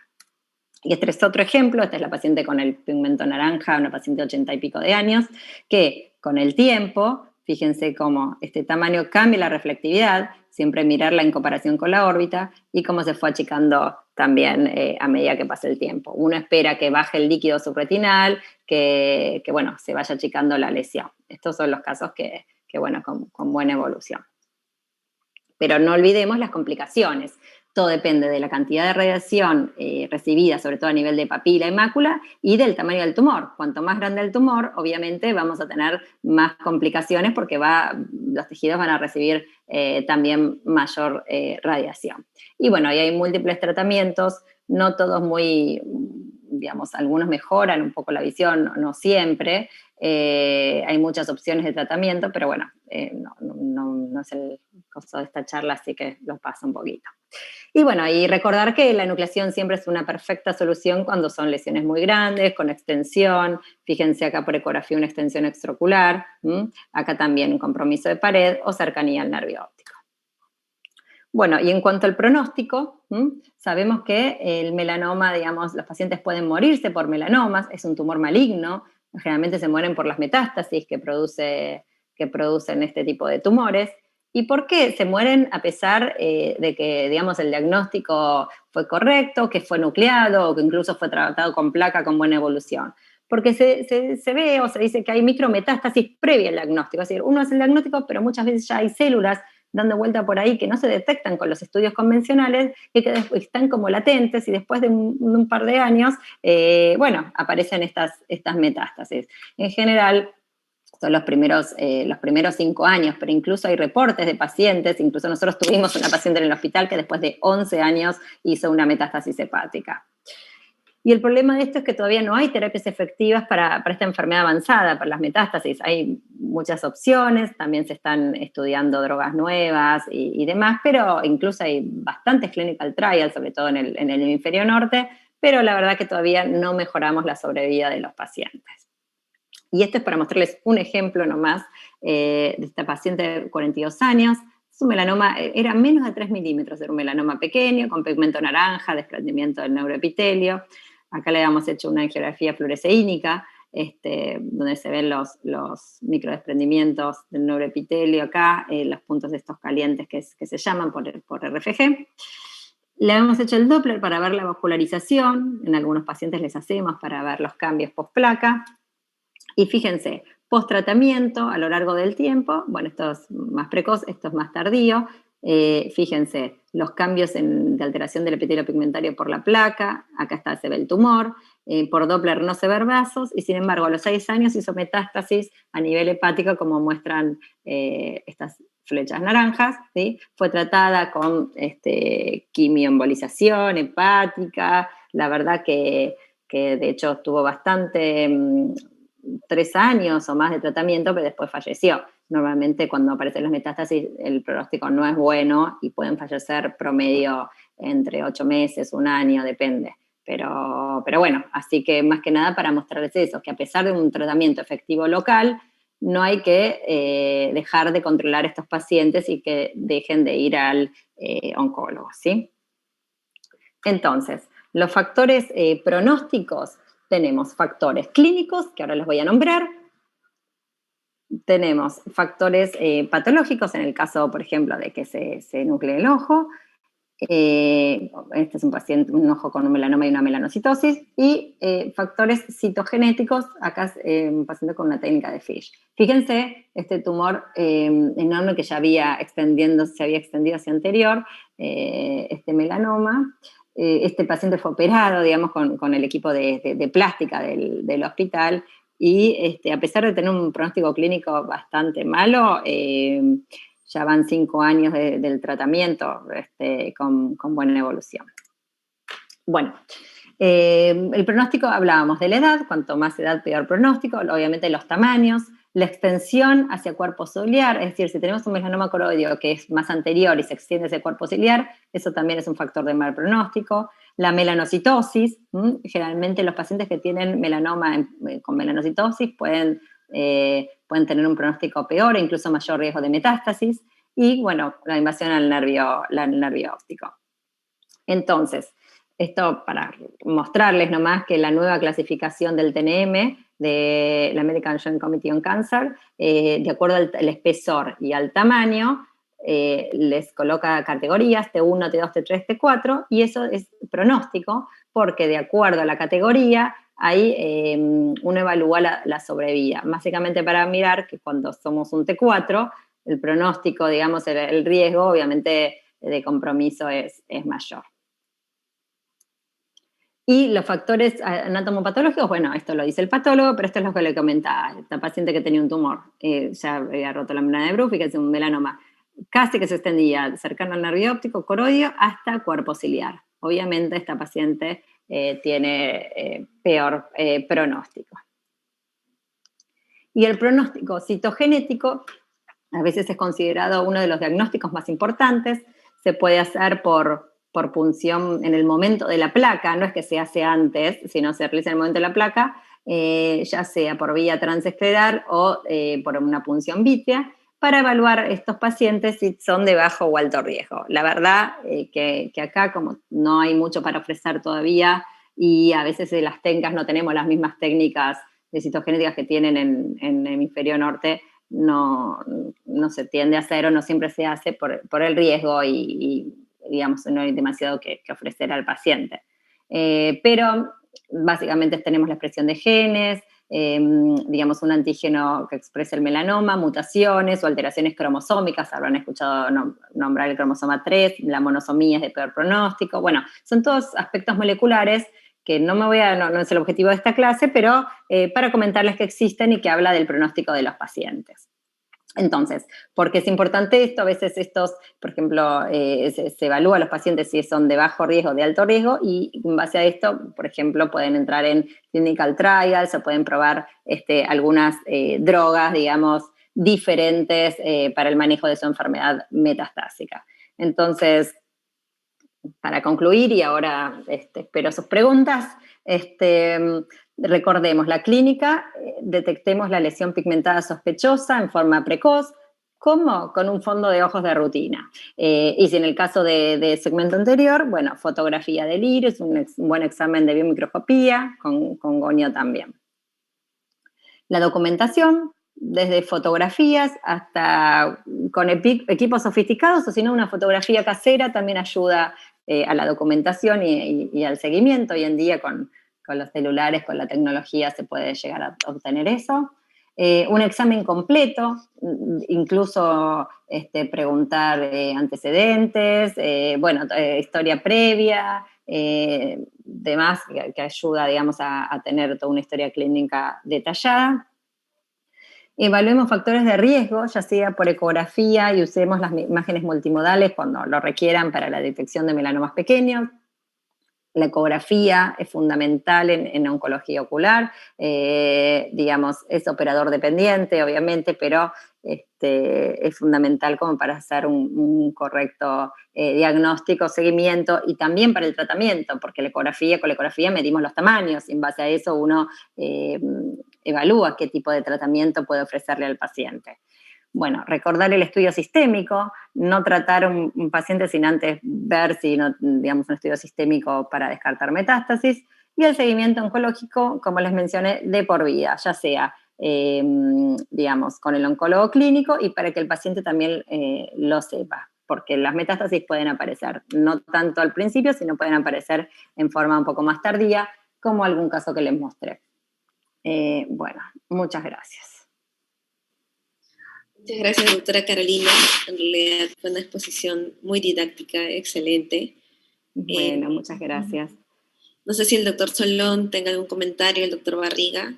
Y este es otro ejemplo, esta es la paciente con el pigmento naranja, una paciente de 80 y pico de años, que con el tiempo, fíjense cómo este tamaño cambia la reflectividad, siempre mirarla en comparación con la órbita, y cómo se fue achicando también a medida que pasa el tiempo. Uno espera que baje el líquido subretinal, que bueno, se vaya achicando la lesión. Estos son los casos que bueno, con buena evolución. Pero no olvidemos las complicaciones. Todo depende de la cantidad de radiación recibida, sobre todo a nivel de papila y mácula, y del tamaño del tumor. Cuanto más grande el tumor, obviamente vamos a tener más complicaciones porque los tejidos van a recibir también mayor radiación. Y bueno, ahí hay múltiples tratamientos, no todos muy, digamos, algunos mejoran un poco la visión, no siempre. Hay muchas opciones de tratamiento, pero bueno, no es el costo de esta charla, así que los paso un poquito. Y bueno, y recordar que la enucleación siempre es una perfecta solución cuando son lesiones muy grandes, con extensión. Fíjense acá por ecografía una extensión extraocular, acá también un compromiso de pared o cercanía al nervio óptico. Bueno, y en cuanto al pronóstico, sabemos que el melanoma, digamos, los pacientes pueden morirse por melanomas, es un tumor maligno, generalmente se mueren por las metástasis que producen este tipo de tumores. ¿Y por qué se mueren a pesar de que, digamos, el diagnóstico fue correcto, que fue nucleado o que incluso fue tratado con placa con buena evolución? Porque se ve o se dice que hay micrometástasis previa al diagnóstico, es decir, uno hace el diagnóstico, pero muchas veces ya hay células dando vuelta por ahí que no se detectan con los estudios convencionales y que están como latentes y después de un par de años, bueno, aparecen estas metástasis. En general, son los primeros 5 años, pero incluso hay reportes de pacientes, incluso nosotros tuvimos una paciente en el hospital que después de 11 años hizo una metástasis hepática. Y el problema de esto es que todavía no hay terapias efectivas para esta enfermedad avanzada, para las metástasis. Hay muchas opciones, también se están estudiando drogas nuevas y demás, pero incluso hay bastantes clinical trials, sobre todo en el hemisferio norte, pero la verdad que todavía no mejoramos la sobrevida de los pacientes. Y esto es para mostrarles un ejemplo nomás de esta paciente de 42 años. Su melanoma era menos de 3 milímetros, era un melanoma pequeño, con pigmento naranja, desprendimiento del neuroepitelio. Acá le habíamos hecho una angiografía fluoresceínica, donde se ven los microdesprendimientos del neuroepitelio acá, los puntos estos calientes que se llaman por RFG. Le habíamos hecho el Doppler para ver la vascularización, en algunos pacientes les hacemos para ver los cambios post-placa. Y fíjense, post-tratamiento a lo largo del tiempo, bueno, esto es más precoz, esto es más tardío, fíjense, los cambios de alteración del epitelio pigmentario por la placa, acá se ve el tumor, por Doppler no se ven vasos, y sin embargo a los 6 años hizo metástasis a nivel hepático, como muestran estas flechas naranjas, ¿sí? Fue tratada con quimioembolización hepática, la verdad que de hecho tuvo bastante 3 años o más de tratamiento, pero después falleció. Normalmente cuando aparecen las metástasis el pronóstico no es bueno y pueden fallecer promedio entre 8 meses, 1 año, depende. Pero bueno, así que más que nada para mostrarles eso, que a pesar de un tratamiento efectivo local, no hay que dejar de controlar a estos pacientes y que dejen de ir al oncólogo, ¿sí? Entonces, los factores pronósticos, tenemos factores clínicos, que ahora los voy a nombrar, tenemos factores patológicos, en el caso, por ejemplo, de que se nuclee el ojo, este es un paciente, un ojo con un melanoma y una melanocitosis, y factores citogenéticos, acá es un paciente con una técnica de Fish. Fíjense, este tumor enorme que ya se había extendido hacia anterior, este melanoma, este paciente fue operado, digamos, con el equipo de plástica del hospital, y a pesar de tener un pronóstico clínico bastante malo, ya van 5 años del tratamiento con buena evolución. Bueno, el pronóstico, hablábamos de la edad, cuanto más edad, peor pronóstico, obviamente los tamaños. La extensión hacia cuerpo ciliar, es decir, si tenemos un melanoma coroideo que es más anterior y se extiende hacia el cuerpo ciliar, eso también es un factor de mal pronóstico. La melanocitosis, generalmente los pacientes que tienen melanoma con melanocitosis pueden tener un pronóstico peor e incluso mayor riesgo de metástasis. Y, bueno, la invasión al nervio óptico. Entonces, esto para mostrarles nomás que la nueva clasificación del TNM, de la American Joint Committee on Cancer, de acuerdo al espesor y al tamaño, les coloca categorías T1, T2, T3, T4, y eso es pronóstico, porque de acuerdo a la categoría, ahí uno evalúa la sobrevida, básicamente para mirar que cuando somos un T4, el pronóstico, digamos, el riesgo, obviamente, de compromiso es mayor. Y los factores anatomopatológicos, bueno, esto lo dice el patólogo, pero esto es lo que le comentaba. Esta paciente que tenía un tumor, ya había roto la membrana de Bruch, fíjense, un melanoma casi que se extendía cercano al nervio óptico, coroideo, hasta cuerpo ciliar. Obviamente esta paciente tiene peor pronóstico. Y el pronóstico citogenético a veces es considerado uno de los diagnósticos más importantes. Se puede hacer por punción en el momento de la placa, no es que se hace antes, sino se realiza en el momento de la placa, ya sea por vía transescleral o por una punción vítrea, para evaluar estos pacientes si son de bajo o alto riesgo. La verdad que acá, como no hay mucho para ofrecer todavía, y a veces de las técnicas no tenemos las mismas técnicas de citogenéticas que tienen en el hemisferio norte, no se tiende a hacer o no siempre se hace por el riesgo y digamos, no hay demasiado que ofrecer al paciente. Pero básicamente tenemos la expresión de genes, digamos, un antígeno que expresa el melanoma, mutaciones o alteraciones cromosómicas, habrán escuchado nombrar el cromosoma 3, la monosomía es de peor pronóstico. Bueno, son todos aspectos moleculares que no es el objetivo de esta clase, pero para comentarles que existen y que habla del pronóstico de los pacientes. Entonces, ¿por qué es importante esto? A veces por ejemplo, se evalúa a los pacientes si son de bajo riesgo o de alto riesgo, y en base a esto, por ejemplo, pueden entrar en clinical trials o pueden probar algunas drogas, digamos, diferentes para el manejo de su enfermedad metastásica. Entonces, para concluir, y ahora espero sus preguntas, recordemos la clínica, detectemos la lesión pigmentada sospechosa en forma precoz. ¿Cómo? Con un fondo de ojos de rutina. Y si en el caso de segmento anterior, bueno, fotografía del iris, un buen examen de biomicroscopía, con gonio también. La documentación, desde fotografías hasta con equipos sofisticados, o si no, una fotografía casera también ayuda a la documentación y al seguimiento. Hoy en día con los celulares, con la tecnología se puede llegar a obtener eso. Un examen completo, incluso preguntar antecedentes, historia previa, demás que ayuda, digamos, a tener toda una historia clínica detallada. Evaluemos factores de riesgo, ya sea por ecografía, y usemos las imágenes multimodales cuando lo requieran para la detección de melanomas pequeños. La ecografía es fundamental en oncología ocular, digamos, es operador dependiente, obviamente, pero es fundamental como para hacer un correcto diagnóstico, seguimiento, y también para el tratamiento, porque con la ecografía medimos los tamaños, y en base a eso uno evalúa qué tipo de tratamiento puede ofrecerle al paciente. Bueno, recordar el estudio sistémico, no tratar un paciente sin antes ver si, digamos, un estudio sistémico para descartar metástasis, y el seguimiento oncológico, como les mencioné, de por vida, ya sea, digamos, con el oncólogo clínico, y para que el paciente también lo sepa, porque las metástasis pueden aparecer, no tanto al principio, sino pueden aparecer en forma un poco más tardía, como algún caso que les mostré. Bueno, muchas gracias. Muchas gracias, doctora Carolina. En realidad fue una exposición muy didáctica, excelente. Bueno, muchas gracias. No sé si el doctor Solón tenga algún comentario, el doctor Barriga.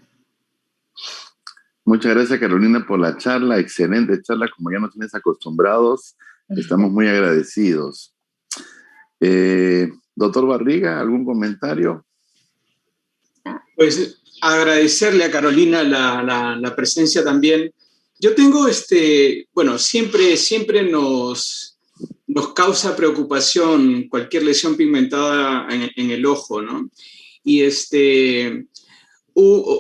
Muchas gracias, Carolina, por la charla, excelente charla, como ya nos tienes acostumbrados, estamos muy agradecidos. Doctor Barriga, ¿algún comentario? Pues agradecerle a Carolina la presencia también. Yo tengo, bueno, siempre nos causa preocupación cualquier lesión pigmentada en el ojo, ¿no? Y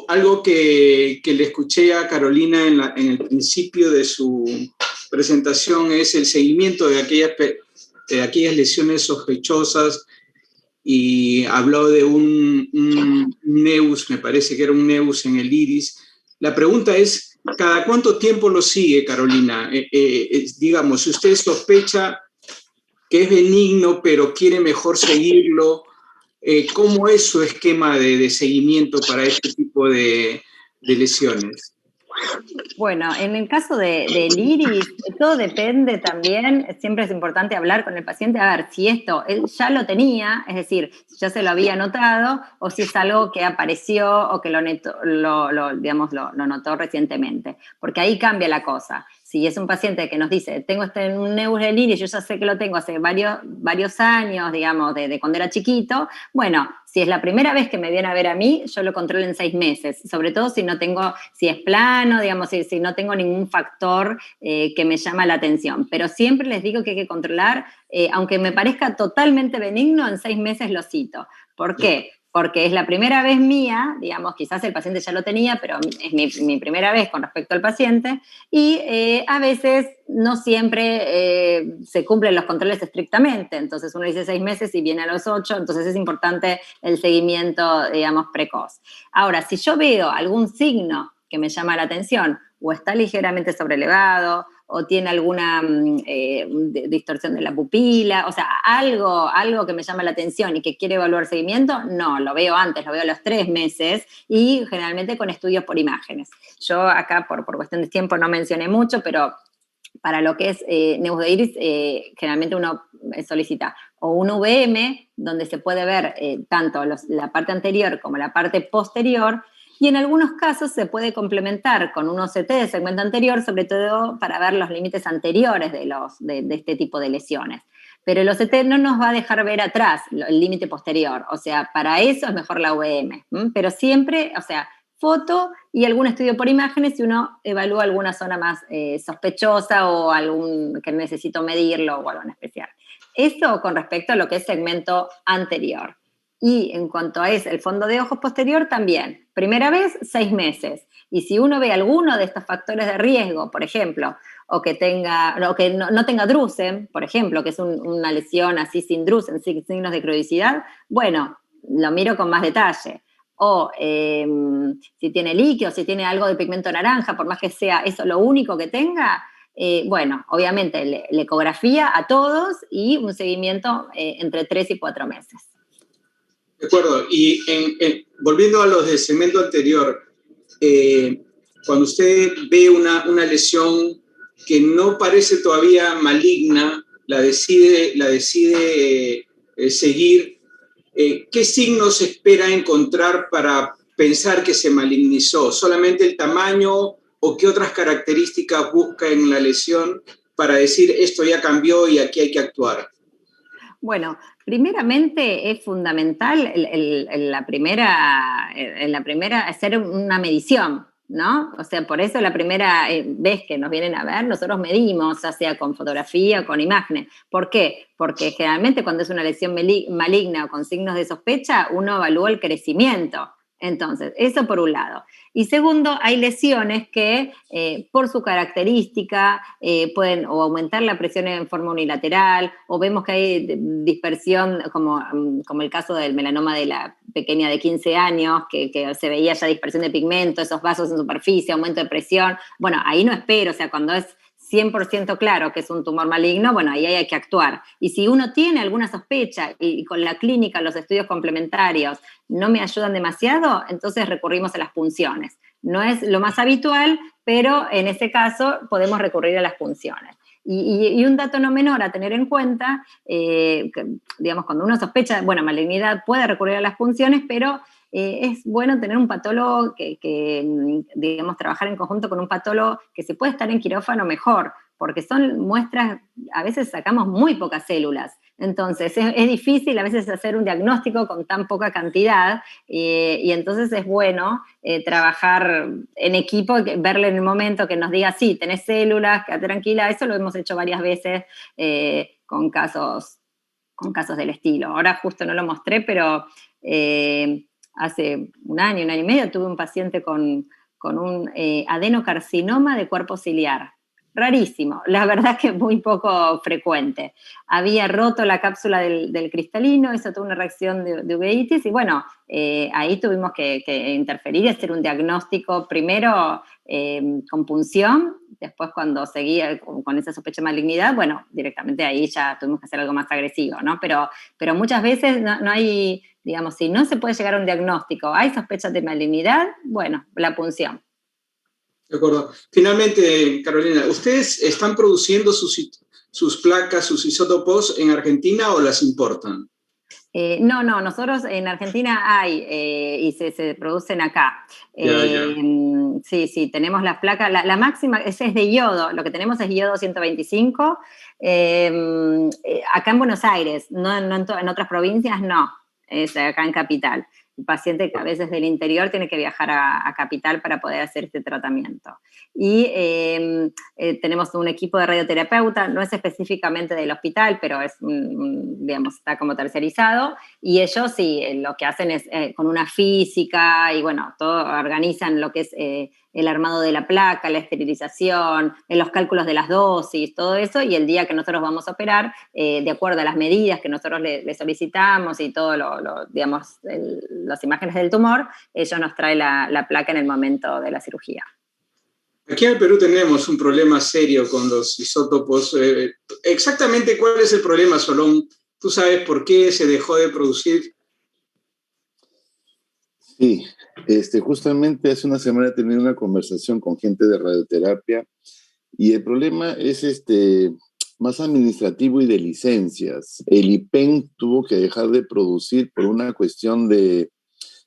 algo que le escuché a Carolina en el principio de su presentación es el seguimiento de aquellas lesiones sospechosas, y habló de un neus, me parece que era un neus en el iris. La pregunta es, ¿cada cuánto tiempo lo sigue, Carolina? Digamos, si usted sospecha que es benigno, pero quiere mejor seguirlo, ¿cómo es su esquema de seguimiento para este tipo de lesiones? Bueno, en el caso del iris, todo depende también, siempre es importante hablar con el paciente, a ver si esto él ya lo tenía, es decir, si ya se lo había notado, o si es algo que apareció o que digamos, lo notó recientemente, porque ahí cambia la cosa. Si es un paciente que nos dice, tengo un neus del iris, yo ya sé que lo tengo hace varios años, digamos, de cuando era chiquito, bueno, si es la primera vez que me viene a ver a mí, yo lo controlo en 6 meses, sobre todo si es plano, digamos, si no tengo ningún factor que me llama la atención. Pero siempre les digo que hay que controlar, aunque me parezca totalmente benigno, en 6 meses lo cito. ¿Por qué? Porque es la primera vez mía, digamos, quizás el paciente ya lo tenía, pero es mi primera vez con respecto al paciente, y a veces no siempre se cumplen los controles estrictamente, entonces uno dice 6 meses y viene a los 8, entonces es importante el seguimiento, digamos, precoz. Ahora, si yo veo algún signo que me llama la atención, o está ligeramente sobrelevado, o tiene alguna distorsión de la pupila, o sea, algo que me llama la atención y que quiere evaluar seguimiento, no, lo veo antes, lo veo a los 3 meses y generalmente con estudios por imágenes. Yo acá, por cuestión de tiempo, no mencioné mucho, pero para lo que es neus de iris, generalmente uno solicita o un VM, donde se puede ver tanto la parte anterior como la parte posterior, y en algunos casos se puede complementar con un OCT de segmento anterior, sobre todo para ver los límites anteriores de este tipo de lesiones. Pero el OCT no nos va a dejar ver atrás el límite posterior, o sea, para eso es mejor la VM, pero siempre, o sea, foto y algún estudio por imágenes si uno evalúa alguna zona más sospechosa o algún que necesito medirlo o algo en especial. Eso con respecto a lo que es segmento anterior. Y en cuanto a el fondo de ojos posterior también. Primera vez, 6 meses. Y si uno ve alguno de estos factores de riesgo, por ejemplo, o que no tenga drusen, por ejemplo, que es una lesión así sin drusen, sin signos de cronicidad, bueno, lo miro con más detalle. O si tiene líquido, si tiene algo de pigmento naranja, por más que sea eso lo único que tenga, bueno, obviamente la ecografía a todos y un seguimiento entre 3 y 4 meses. De acuerdo, y volviendo a los del segmento anterior, cuando usted ve una lesión que no parece todavía maligna, la decide seguir, ¿qué signos espera encontrar para pensar que se malignizó? ¿Solamente el tamaño o qué otras características busca en la lesión para decir esto ya cambió y aquí hay que actuar? Bueno, primeramente es fundamental en la primera hacer una medición, ¿no? O sea, por eso la primera vez que nos vienen a ver, nosotros medimos, ya sea con fotografía o con imágenes. ¿Por qué? Porque generalmente cuando es una lesión maligna o con signos de sospecha, uno evalúa el crecimiento. Entonces, eso por un lado. Y segundo, hay lesiones que por su característica pueden o aumentar la presión en forma unilateral, o vemos que hay dispersión, como el caso del melanoma de la pequeña de 15 años, que se veía ya dispersión de pigmento, esos vasos en superficie, aumento de presión. Bueno, ahí no espero, o sea, cuando es 100% claro que es un tumor maligno, bueno, ahí hay que actuar. Y si uno tiene alguna sospecha y con la clínica, los estudios complementarios no me ayudan demasiado, entonces recurrimos a las punciones. No es lo más habitual, pero en ese caso podemos recurrir a las punciones. Y un dato no menor a tener en cuenta, que, digamos, cuando uno sospecha, bueno, malignidad puede recurrir a las punciones, pero es bueno tener un patólogo que, digamos, trabajar en conjunto con un patólogo que se puede estar en quirófano mejor, porque son muestras, a veces sacamos muy pocas células, Entonces, es difícil a veces hacer un diagnóstico con tan poca cantidad y entonces es bueno trabajar en equipo, verle en el momento que nos diga, sí, tenés células, quédate tranquila. Eso lo hemos hecho varias veces con casos del estilo. Ahora justo no lo mostré, pero hace un año y medio tuve un paciente con un adenocarcinoma de cuerpo ciliar. Rarísimo, la verdad es que muy poco frecuente. Había roto la cápsula del cristalino, eso tuvo una reacción de uveitis y bueno, ahí tuvimos que interferir y hacer un diagnóstico primero con punción, después cuando seguía con esa sospecha de malignidad, bueno, directamente ahí ya tuvimos que hacer algo más agresivo, ¿no? Pero muchas veces no hay, digamos, si no se puede llegar a un diagnóstico, hay sospechas de malignidad, bueno, la punción. De acuerdo. Finalmente, Carolina, ¿ustedes están produciendo sus placas, sus isótopos en Argentina o las importan? No, nosotros en Argentina hay y se producen acá. Ya. Sí, tenemos las placas, la máxima es de yodo, lo que tenemos es yodo 125, acá en Buenos Aires, no en otras provincias no, es acá en Capital. El paciente que a veces del interior tiene que viajar a Capital para poder hacer este tratamiento. Y tenemos un equipo de radioterapeuta, no es específicamente del hospital, pero es, digamos, está como tercerizado, y ellos sí, lo que hacen es con una física, y bueno, todo organizan lo que es el armado de la placa, la esterilización, los cálculos de las dosis, todo eso, y el día que nosotros vamos a operar, de acuerdo a las medidas que nosotros le solicitamos y todo digamos, las imágenes del tumor, ellos nos traen la placa en el momento de la cirugía. Aquí en el Perú tenemos un problema serio con los isótopos. Exactamente, ¿cuál es el problema, Solón? ¿Tú sabes por qué se dejó de producir? Sí, justamente hace una semana he tenido una conversación con gente de radioterapia y el problema es más administrativo y de licencias. El IPEN tuvo que dejar de producir por una cuestión de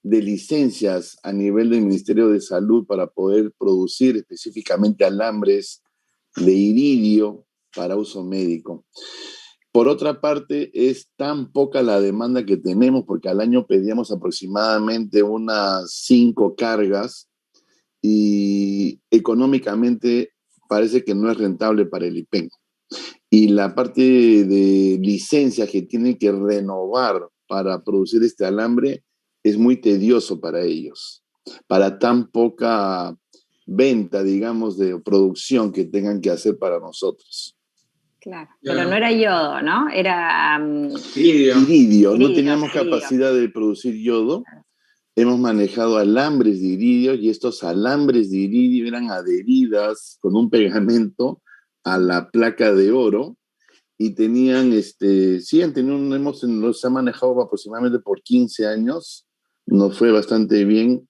licencias a nivel del Ministerio de Salud para poder producir específicamente alambres de iridio para uso médico. Por otra parte, es tan poca la demanda que tenemos, porque al año pedíamos aproximadamente unas 5 cargas y económicamente parece que no es rentable para el IPEN. Y la parte de licencias que tienen que renovar para producir este alambre es muy tedioso para ellos, para tan poca venta, digamos, de producción que tengan que hacer para nosotros. Claro, pero no era yodo, ¿no? Era iridio. No teníamos capacidad de producir yodo. Hemos manejado alambres de iridio y estos alambres de iridio eran adheridas con un pegamento a la placa de oro y tenían, se ha manejado aproximadamente por 15 años, nos fue bastante bien.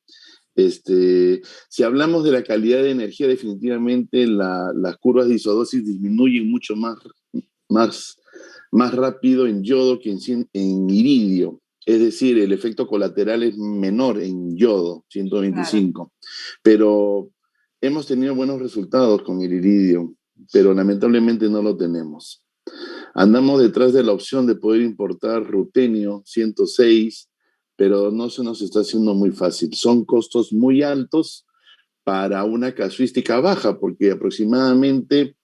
Si hablamos de la calidad de energía, definitivamente las curvas de isodosis disminuyen mucho más rápido en yodo que en iridio. Es decir, el efecto colateral es menor en yodo, 125. Claro. Pero hemos tenido buenos resultados con el iridio, pero lamentablemente no lo tenemos. Andamos detrás de la opción de poder importar rutenio 106, pero no se nos está haciendo muy fácil. Son costos muy altos para una casuística baja, porque aproximadamente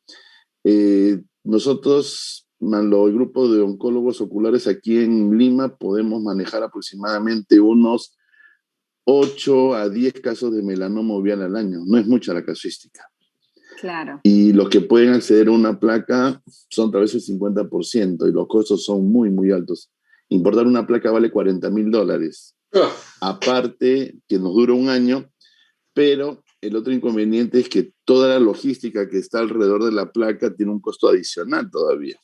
nosotros, el grupo de oncólogos oculares aquí en Lima, podemos manejar aproximadamente unos 8 a 10 casos de melanoma ovial al año. No es mucha la casuística. Claro. Y los que pueden acceder a una placa son tal vez el 50% y los costos son muy, muy altos. Importar una placa vale $40,000. Aparte que nos dura un año, pero el otro inconveniente es que toda la logística que está alrededor de la placa tiene un costo adicional todavía.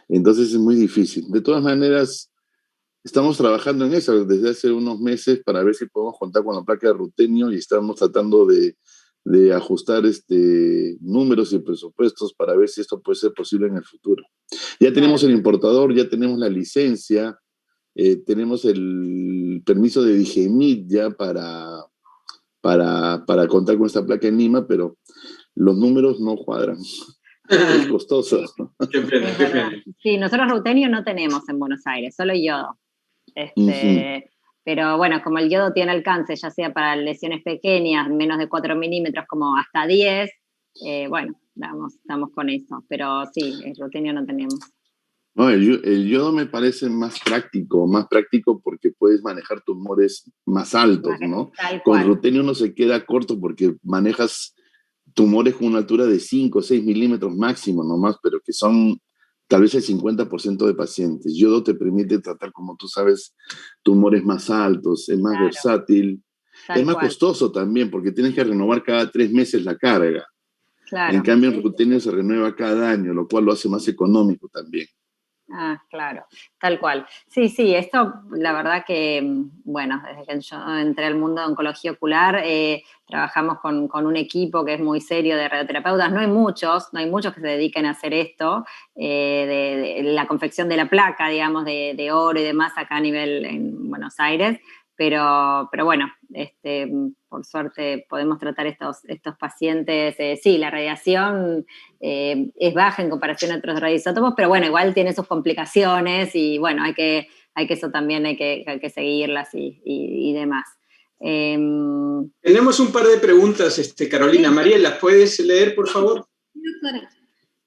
Entonces es muy difícil. De todas maneras, estamos trabajando en eso desde hace unos meses para ver si podemos contar con la placa de rutenio y estamos tratando de ajustar números y presupuestos para ver si esto puede ser posible en el futuro. Ya tenemos el importador, ya tenemos la licencia, tenemos el permiso de Digemit ya para contar con esta placa en Lima, pero los números no cuadran. Es costoso. Qué pena, qué pena. Sí, nosotros rutenio no tenemos en Buenos Aires, solo yodo. Pero bueno, como el yodo tiene alcance, ya sea para lesiones pequeñas, menos de 4 milímetros, como hasta 10, bueno, estamos con eso. Pero sí, el rutenio no tenemos. No, el yodo me parece más práctico porque puedes manejar tumores más altos, ¿no? Con rutenio uno se queda corto porque manejas tumores con una altura de 5 o 6 milímetros máximo nomás, pero que son tal vez el 50% de pacientes. Yodo te permite tratar, como tú sabes, tumores más altos, es más versátil, es más costoso también porque tienes que renovar cada 3 meses la carga. Claro. En cambio, el rutenio se renueva cada año, lo cual lo hace más económico también. Ah, claro, tal cual. Sí, esto la verdad que, bueno, desde que yo entré al mundo de oncología ocular, trabajamos con un equipo que es muy serio de radioterapeutas. No hay muchos que se dediquen a hacer esto, de la confección de la placa, digamos, de oro y demás acá a nivel en Buenos Aires. Pero bueno, por suerte podemos tratar estos pacientes. Sí, la radiación es baja en comparación a otros radioisótopos, pero bueno, igual tiene sus complicaciones y bueno, hay que eso también hay que seguirlas y demás. Tenemos un par de preguntas, Carolina. Sí. María, ¿las puedes leer, por favor? Sí, doctora.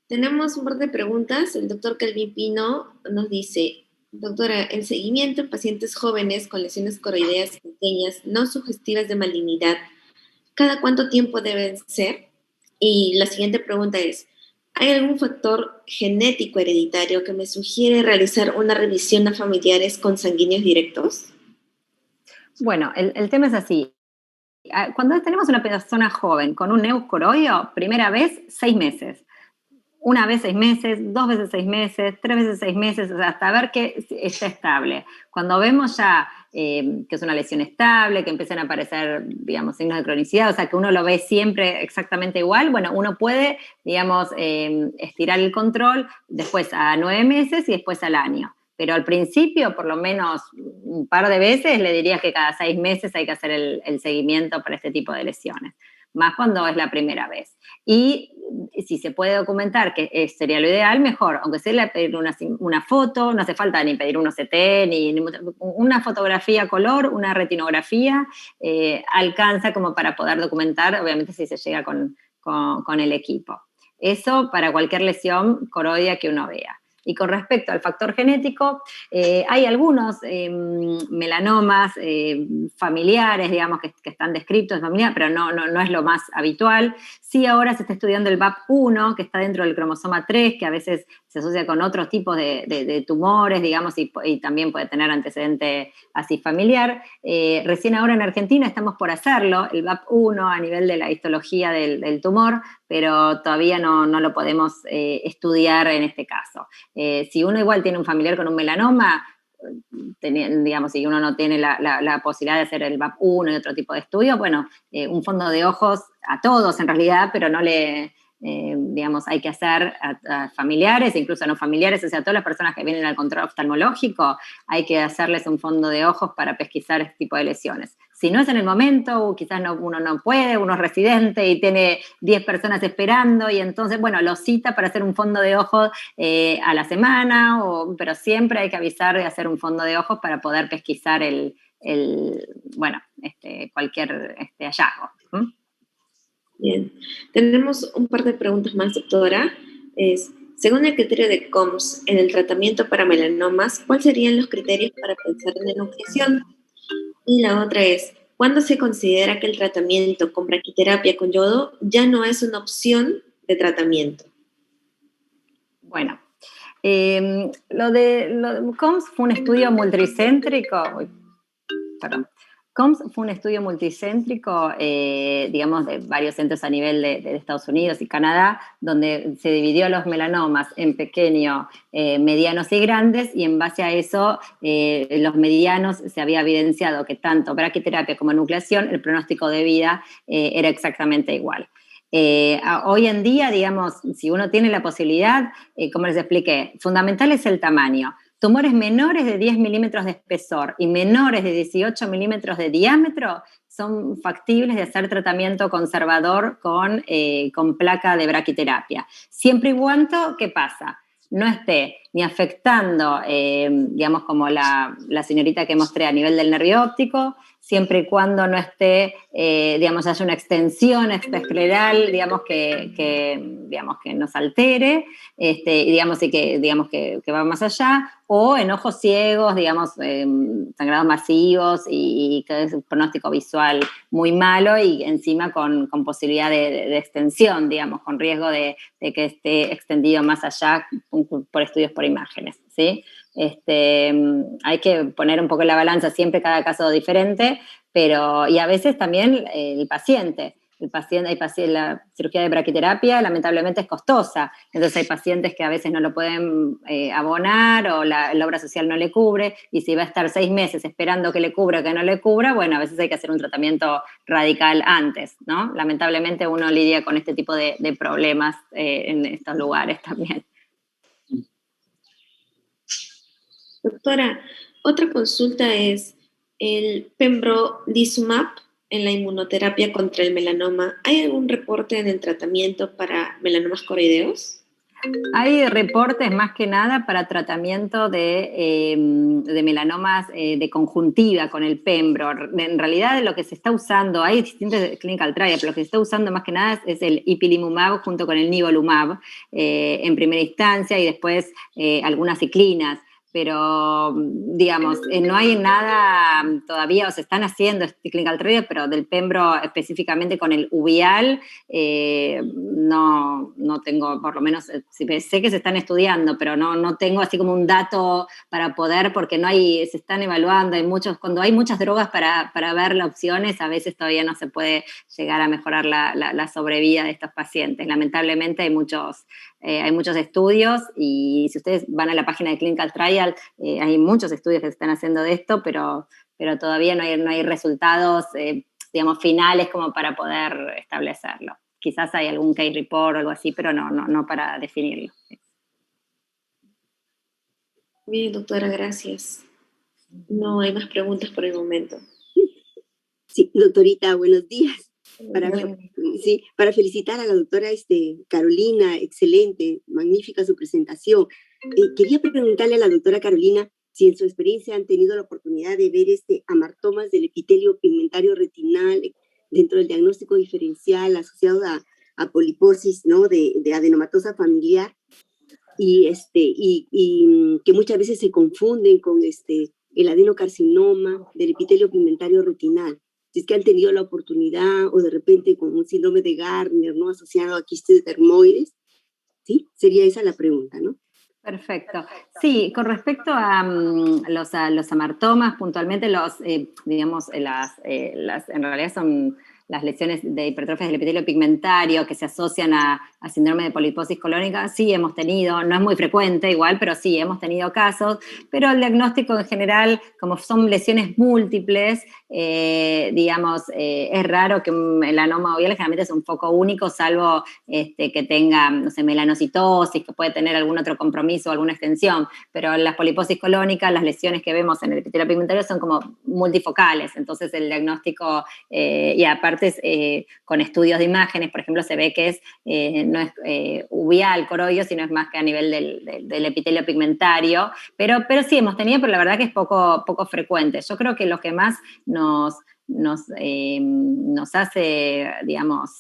Tenemos un par de preguntas. El doctor Calvin Pino nos dice: doctora, el seguimiento en pacientes jóvenes con lesiones coroideas pequeñas no sugestivas de malignidad, ¿cada cuánto tiempo deben ser? Y la siguiente pregunta es: ¿hay algún factor genético hereditario que me sugiere realizar una revisión a familiares consanguíneos directos? Bueno, el tema es así. Cuando tenemos una persona joven con un neuscoroideo, primera vez, 6 meses. Una vez 6 meses, 2 veces 6 meses, 3 veces 6 meses, o sea, hasta ver que está estable. Cuando vemos ya que es una lesión estable, que empiezan a aparecer, digamos, signos de cronicidad, o sea, que uno lo ve siempre exactamente igual, bueno, uno puede, digamos, estirar el control después a 9 meses y después al año. Pero al principio, por lo menos un par de veces, le diría que cada 6 meses hay que hacer el seguimiento para este tipo de lesiones, más cuando es la primera vez. Y si se puede documentar, que sería lo ideal, mejor, aunque sea pedir una foto, no hace falta ni pedir un OCT, ni una fotografía a color, una retinografía, alcanza como para poder documentar, obviamente si se llega con el equipo. Eso para cualquier lesión coroidea que uno vea. Y con respecto al factor genético, hay algunos melanomas familiares, digamos, que están descritos de familia, pero no es lo más habitual. Sí, ahora se está estudiando el BAP1, que está dentro del cromosoma 3, que a veces se asocia con otros tipos de tumores, digamos, y también puede tener antecedente así familiar. Recién ahora en Argentina estamos por hacerlo, el BAP1 a nivel de la histología del tumor, pero todavía no lo podemos estudiar en este caso. Si uno igual tiene un familiar con un melanoma, digamos, si uno no tiene la posibilidad de hacer el BAP1 y otro tipo de estudio, bueno, un fondo de ojos a todos en realidad, pero no digamos, hay que hacer a familiares, incluso a no familiares, o sea, a todas las personas que vienen al control oftalmológico, hay que hacerles un fondo de ojos para pesquisar este tipo de lesiones. Si no es en el momento, o quizás uno no puede, uno es residente y tiene 10 personas esperando, y entonces, bueno, lo cita para hacer un fondo de ojos a la semana, pero siempre hay que avisar de hacer un fondo de ojos para poder pesquisar cualquier hallazgo. Bien, tenemos un par de preguntas más, doctora. Según el criterio de COMS en el tratamiento para melanomas, ¿cuáles serían los criterios para pensar en enucleación? Y la otra es: ¿cuándo se considera que el tratamiento con braquiterapia con yodo ya no es una opción de tratamiento? Bueno, lo de COMS fue un estudio multicéntrico. COMS fue un estudio multicéntrico, digamos, de varios centros a nivel de Estados Unidos y Canadá, donde se dividió los melanomas en pequeños, medianos y grandes, y en base a eso, los medianos se había evidenciado que tanto braquiterapia como enucleación, el pronóstico de vida era exactamente igual. Hoy en día, digamos, si uno tiene la posibilidad, como les expliqué, fundamental es el tamaño. tumores menores de 10 milímetros de espesor y menores de 18 milímetros de diámetro son factibles de hacer tratamiento conservador con placa de braquiterapia. Siempre y cuando, ¿qué pasa? No esté ni afectando, digamos, como la señorita que mostré a nivel del nervio óptico, siempre y cuando no esté, digamos, haya una extensión extraescleral, digamos, que nos altere, y que va más allá, o en ojos ciegos, digamos, sangrados masivos y que es un pronóstico visual muy malo y encima con posibilidad de extensión, digamos, con riesgo de que esté extendido más allá por estudios por imágenes, ¿sí? Hay que poner un poco en la balanza siempre cada caso diferente, y a veces también el paciente, la cirugía de braquiterapia lamentablemente es costosa, entonces hay pacientes que a veces no lo pueden abonar o la obra social no le cubre, y si va a estar 6 meses esperando que le cubra o que no le cubra, bueno, a veces hay que hacer un tratamiento radical antes, ¿no? Lamentablemente uno lidia con este tipo de problemas en estos lugares también. Doctora, otra consulta es el pembrolizumab en la inmunoterapia contra el melanoma. ¿Hay algún reporte en el tratamiento para melanomas coroideos? Hay reportes más que nada para tratamiento de melanomas de conjuntiva con el pembro. En realidad lo que se está usando, hay distintos clinical trials, pero lo que se está usando más que nada es el ipilimumab junto con el nivolumab en primera instancia y después algunas ciclinas. Pero, digamos, no hay nada todavía, o se están haciendo clinical trials, pero del pembro específicamente con el uveal, no tengo, por lo menos, sé que se están estudiando, pero no tengo así como un dato para poder, porque se están evaluando, cuando hay muchas drogas para ver las opciones, a veces todavía no se puede llegar a mejorar la sobrevida de estos pacientes. Lamentablemente hay muchos estudios, y si ustedes van a la página de Clinical Trial, hay muchos estudios que se están haciendo de esto, pero todavía no hay resultados, digamos, finales como para poder establecerlo. Quizás hay algún case report o algo así, pero no para definirlo. Bien, doctora, gracias. No hay más preguntas por el momento. Sí, doctorita, buenos días. Para felicitar a la doctora Carolina, excelente, magnífica su presentación. Quería preguntarle a la doctora Carolina si en su experiencia han tenido la oportunidad de ver amartomas del epitelio pigmentario retinal dentro del diagnóstico diferencial asociado a poliposis, ¿no?, de adenomatosa familiar, y que muchas veces se confunden con el adenocarcinoma del epitelio pigmentario retinal. Si es que han tenido la oportunidad, o de repente con un síndrome de Gardner, ¿no?, asociado a quistes dermoides, ¿sí? Sería esa la pregunta, ¿no? Perfecto. Sí, con respecto a los amartomas, puntualmente en realidad son las lesiones de hipertrofia del epitelio pigmentario que se asocian a síndrome de poliposis colónica. Sí hemos tenido, no es muy frecuente igual, pero sí hemos tenido casos, pero el diagnóstico en general, como son lesiones múltiples, es raro que un melanoma ovial generalmente es un foco único, salvo que tenga, no sé, melanocitosis, que puede tener algún otro compromiso, alguna extensión, pero las poliposis colónicas, las lesiones que vemos en el epitelio pigmentario son como multifocales, entonces el diagnóstico, y aparte con estudios de imágenes, por ejemplo, se ve que no es uveal, coroideo, sino es más que a nivel del epitelio pigmentario, pero sí hemos tenido, pero la verdad que es poco frecuente. Yo creo que lo que más nos hace, digamos,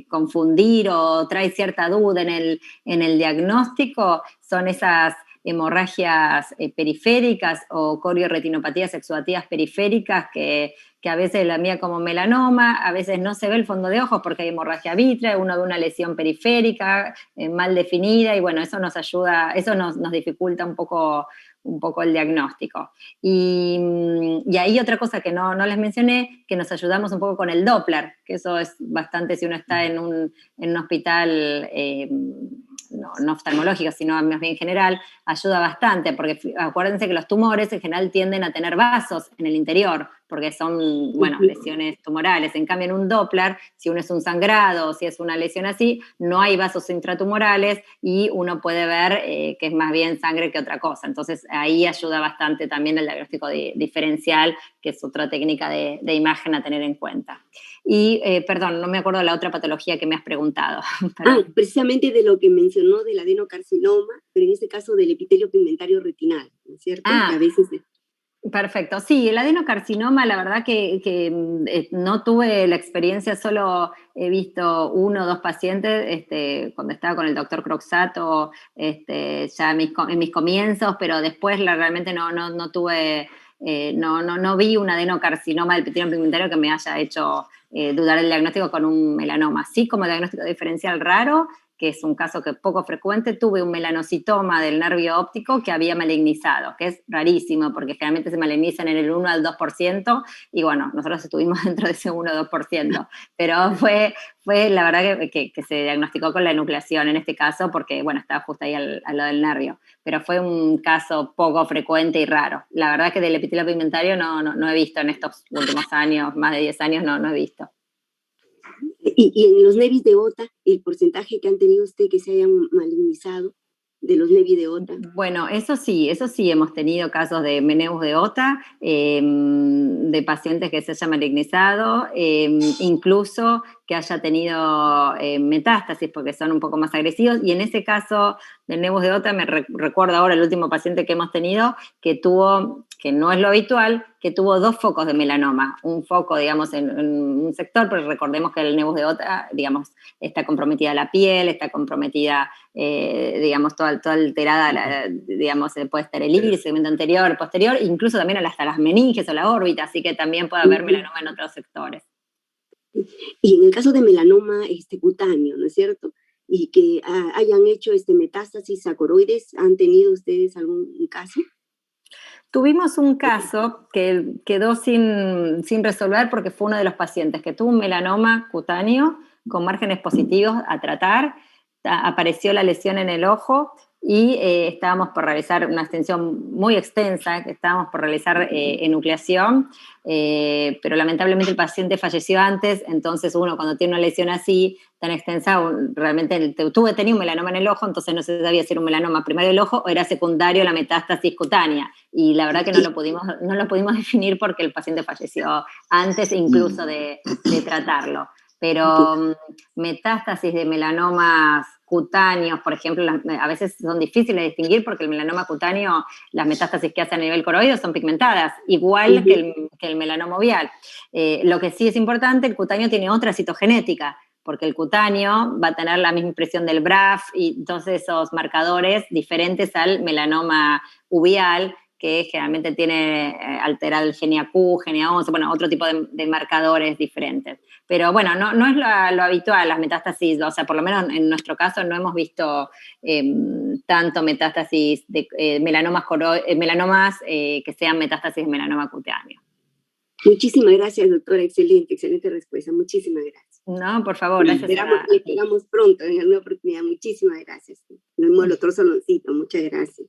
confundir o trae cierta duda en el diagnóstico son esas hemorragias periféricas o coriorretinopatías exudativas periféricas que a veces la mía como melanoma, a veces no se ve el fondo de ojos porque hay hemorragia vítrea, uno ve una lesión periférica mal definida, y bueno, eso nos ayuda, eso nos dificulta un poco el diagnóstico. Y ahí otra cosa que no les mencioné, que nos ayudamos un poco con el Doppler, que eso es bastante, si uno está en un hospital, no oftalmológico, sino más bien general, ayuda bastante, porque acuérdense que los tumores en general tienden a tener vasos en el interior, porque son, bueno, lesiones tumorales. En cambio, en un Doppler, si uno es un sangrado o si es una lesión así, no hay vasos intratumorales y uno puede ver que es más bien sangre que otra cosa. Entonces, ahí ayuda bastante también el diagnóstico diferencial, que es otra técnica de imagen a tener en cuenta. Y, perdón, no me acuerdo de la otra patología que me has preguntado. Precisamente de lo que mencionó del adenocarcinoma, pero en este caso del epitelio pigmentario retinal, ¿no es cierto? Que a veces... Perfecto. Sí, el adenocarcinoma, la verdad que no tuve la experiencia, solo he visto 1 o 2 pacientes cuando estaba con el doctor Croxato, ya en mis comienzos, pero después realmente no tuve, no vi un adenocarcinoma del epitelio pigmentario que me haya hecho dudar del diagnóstico con un melanoma. Sí, como diagnóstico diferencial raro, que es un caso que es poco frecuente, tuve un melanocitoma del nervio óptico que había malignizado, que es rarísimo, porque generalmente se malignizan en el 1 al 2%, y bueno, nosotros estuvimos dentro de ese 1 o 2%, pero fue la verdad que se diagnosticó con la enucleación en este caso, porque bueno, estaba justo ahí al lado del nervio, pero fue un caso poco frecuente y raro. La verdad que del epitelio pigmentario no he visto en estos últimos años, más de 10 años no he visto. Y en los nevis de Ota, el porcentaje que han tenido usted que se hayan malignizado de los nevis de Ota. Bueno, eso sí, hemos tenido casos de nevis de Ota, de pacientes que se hayan malignizado, incluso que haya tenido metástasis, porque son un poco más agresivos, y en ese caso del nevis de Ota me recuerdo ahora el último paciente que hemos tenido que tuvo, que no es lo habitual, que tuvo 2 focos de melanoma, un foco, digamos, en un sector, pero recordemos que el nevis de Ota, digamos, está comprometida la piel, está comprometida, digamos, toda alterada, digamos, puede estar el iris, el segmento anterior, posterior, incluso también hasta las meninges o la órbita, así que también puede haber melanoma en otros sectores. Y en el caso de melanoma cutáneo, ¿no es cierto? Y que hayan hecho metástasis a coroides, ¿han tenido ustedes algún caso? Tuvimos un caso que quedó sin resolver porque fue uno de los pacientes que tuvo un melanoma cutáneo con márgenes positivos a tratar, apareció la lesión en el ojo y estábamos por realizar una extensión muy extensa, estábamos por realizar enucleación, pero lamentablemente el paciente falleció antes, entonces uno cuando tiene una lesión así, tan extensa, realmente tenía un melanoma en el ojo, entonces no se sabía si era un melanoma primario del ojo o era secundario la metástasis cutánea, y la verdad que no lo pudimos definir porque el paciente falleció antes incluso de tratarlo. Pero metástasis de melanomas cutáneos, por ejemplo, a veces son difíciles de distinguir porque el melanoma cutáneo, las metástasis que hace a nivel coroideo son pigmentadas, igual que el melanoma ovial. Lo que sí es importante, el cutáneo tiene otra citogenética, porque el cutáneo va a tener la misma impresión del BRAF y todos esos marcadores diferentes al melanoma uvial, que generalmente tiene alterado el GNAQ, GNA11, bueno, otro tipo de marcadores diferentes. Pero bueno, no es lo habitual, las metástasis, o sea, por lo menos en nuestro caso no hemos visto tanto metástasis de melanomas que sean metástasis de melanoma cutáneo. Muchísimas gracias, doctora, excelente respuesta, muchísimas gracias. No, por favor, gracias. Esperamos pronto en alguna oportunidad, muchísimas gracias. Nos vemos al doctor Soloncito, muchas gracias.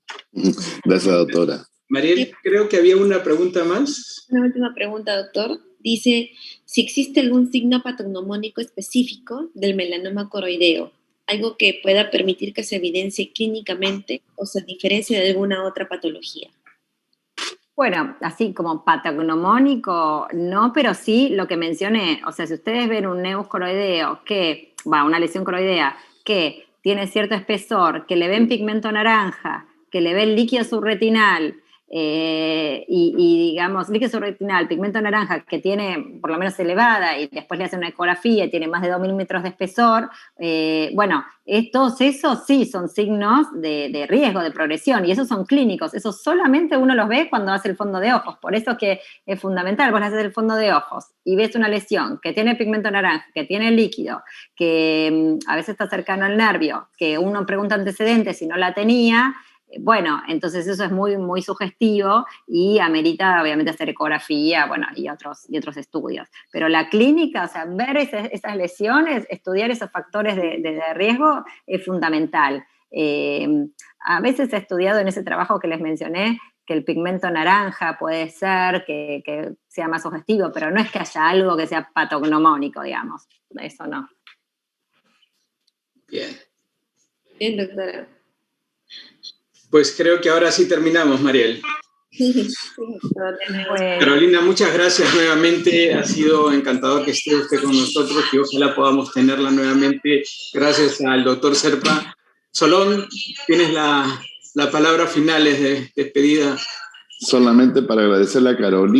Gracias, doctora. Mariel, creo que había una pregunta más. Una última pregunta, doctor. Dice, si existe algún signo patognomónico específico del melanoma coroideo, algo que pueda permitir que se evidencie clínicamente o se diferencie de alguna otra patología. Bueno, así como patognomónico, no, pero sí lo que mencioné, o sea, si ustedes ven un neus coroideo una lesión coroidea que tiene cierto espesor, que le ven pigmento naranja, que le ven líquido subretinal, y digamos, líquido subretinal, pigmento naranja, que tiene por lo menos elevada, y después le hacen una ecografía y tiene más de 2 milímetros de espesor, bueno, todos esos sí son signos de riesgo, de progresión, y esos son clínicos, esos solamente uno los ve cuando hace el fondo de ojos, por eso que es fundamental, vos haces el fondo de ojos y ves una lesión que tiene pigmento naranja, que tiene líquido, que a veces está cercano al nervio, que uno pregunta antecedentes si no la tenía. Bueno, entonces eso es muy, muy sugestivo y amerita obviamente hacer ecografía, bueno, y otros estudios. Pero la clínica, o sea, ver esas lesiones, estudiar esos factores de riesgo es fundamental. A veces he estudiado en ese trabajo que les mencioné el pigmento naranja puede ser que sea más sugestivo, pero no es que haya algo que sea patognomónico, digamos. Eso no. Bien. Bien, doctora. Pues creo que ahora sí terminamos, Mariel. Bueno. Carolina, muchas gracias nuevamente. Ha sido encantador que esté usted con nosotros y ojalá podamos tenerla nuevamente. Gracias al doctor Serpa. Solón, tienes la palabra finales de despedida. Solamente para agradecerle a Carolina.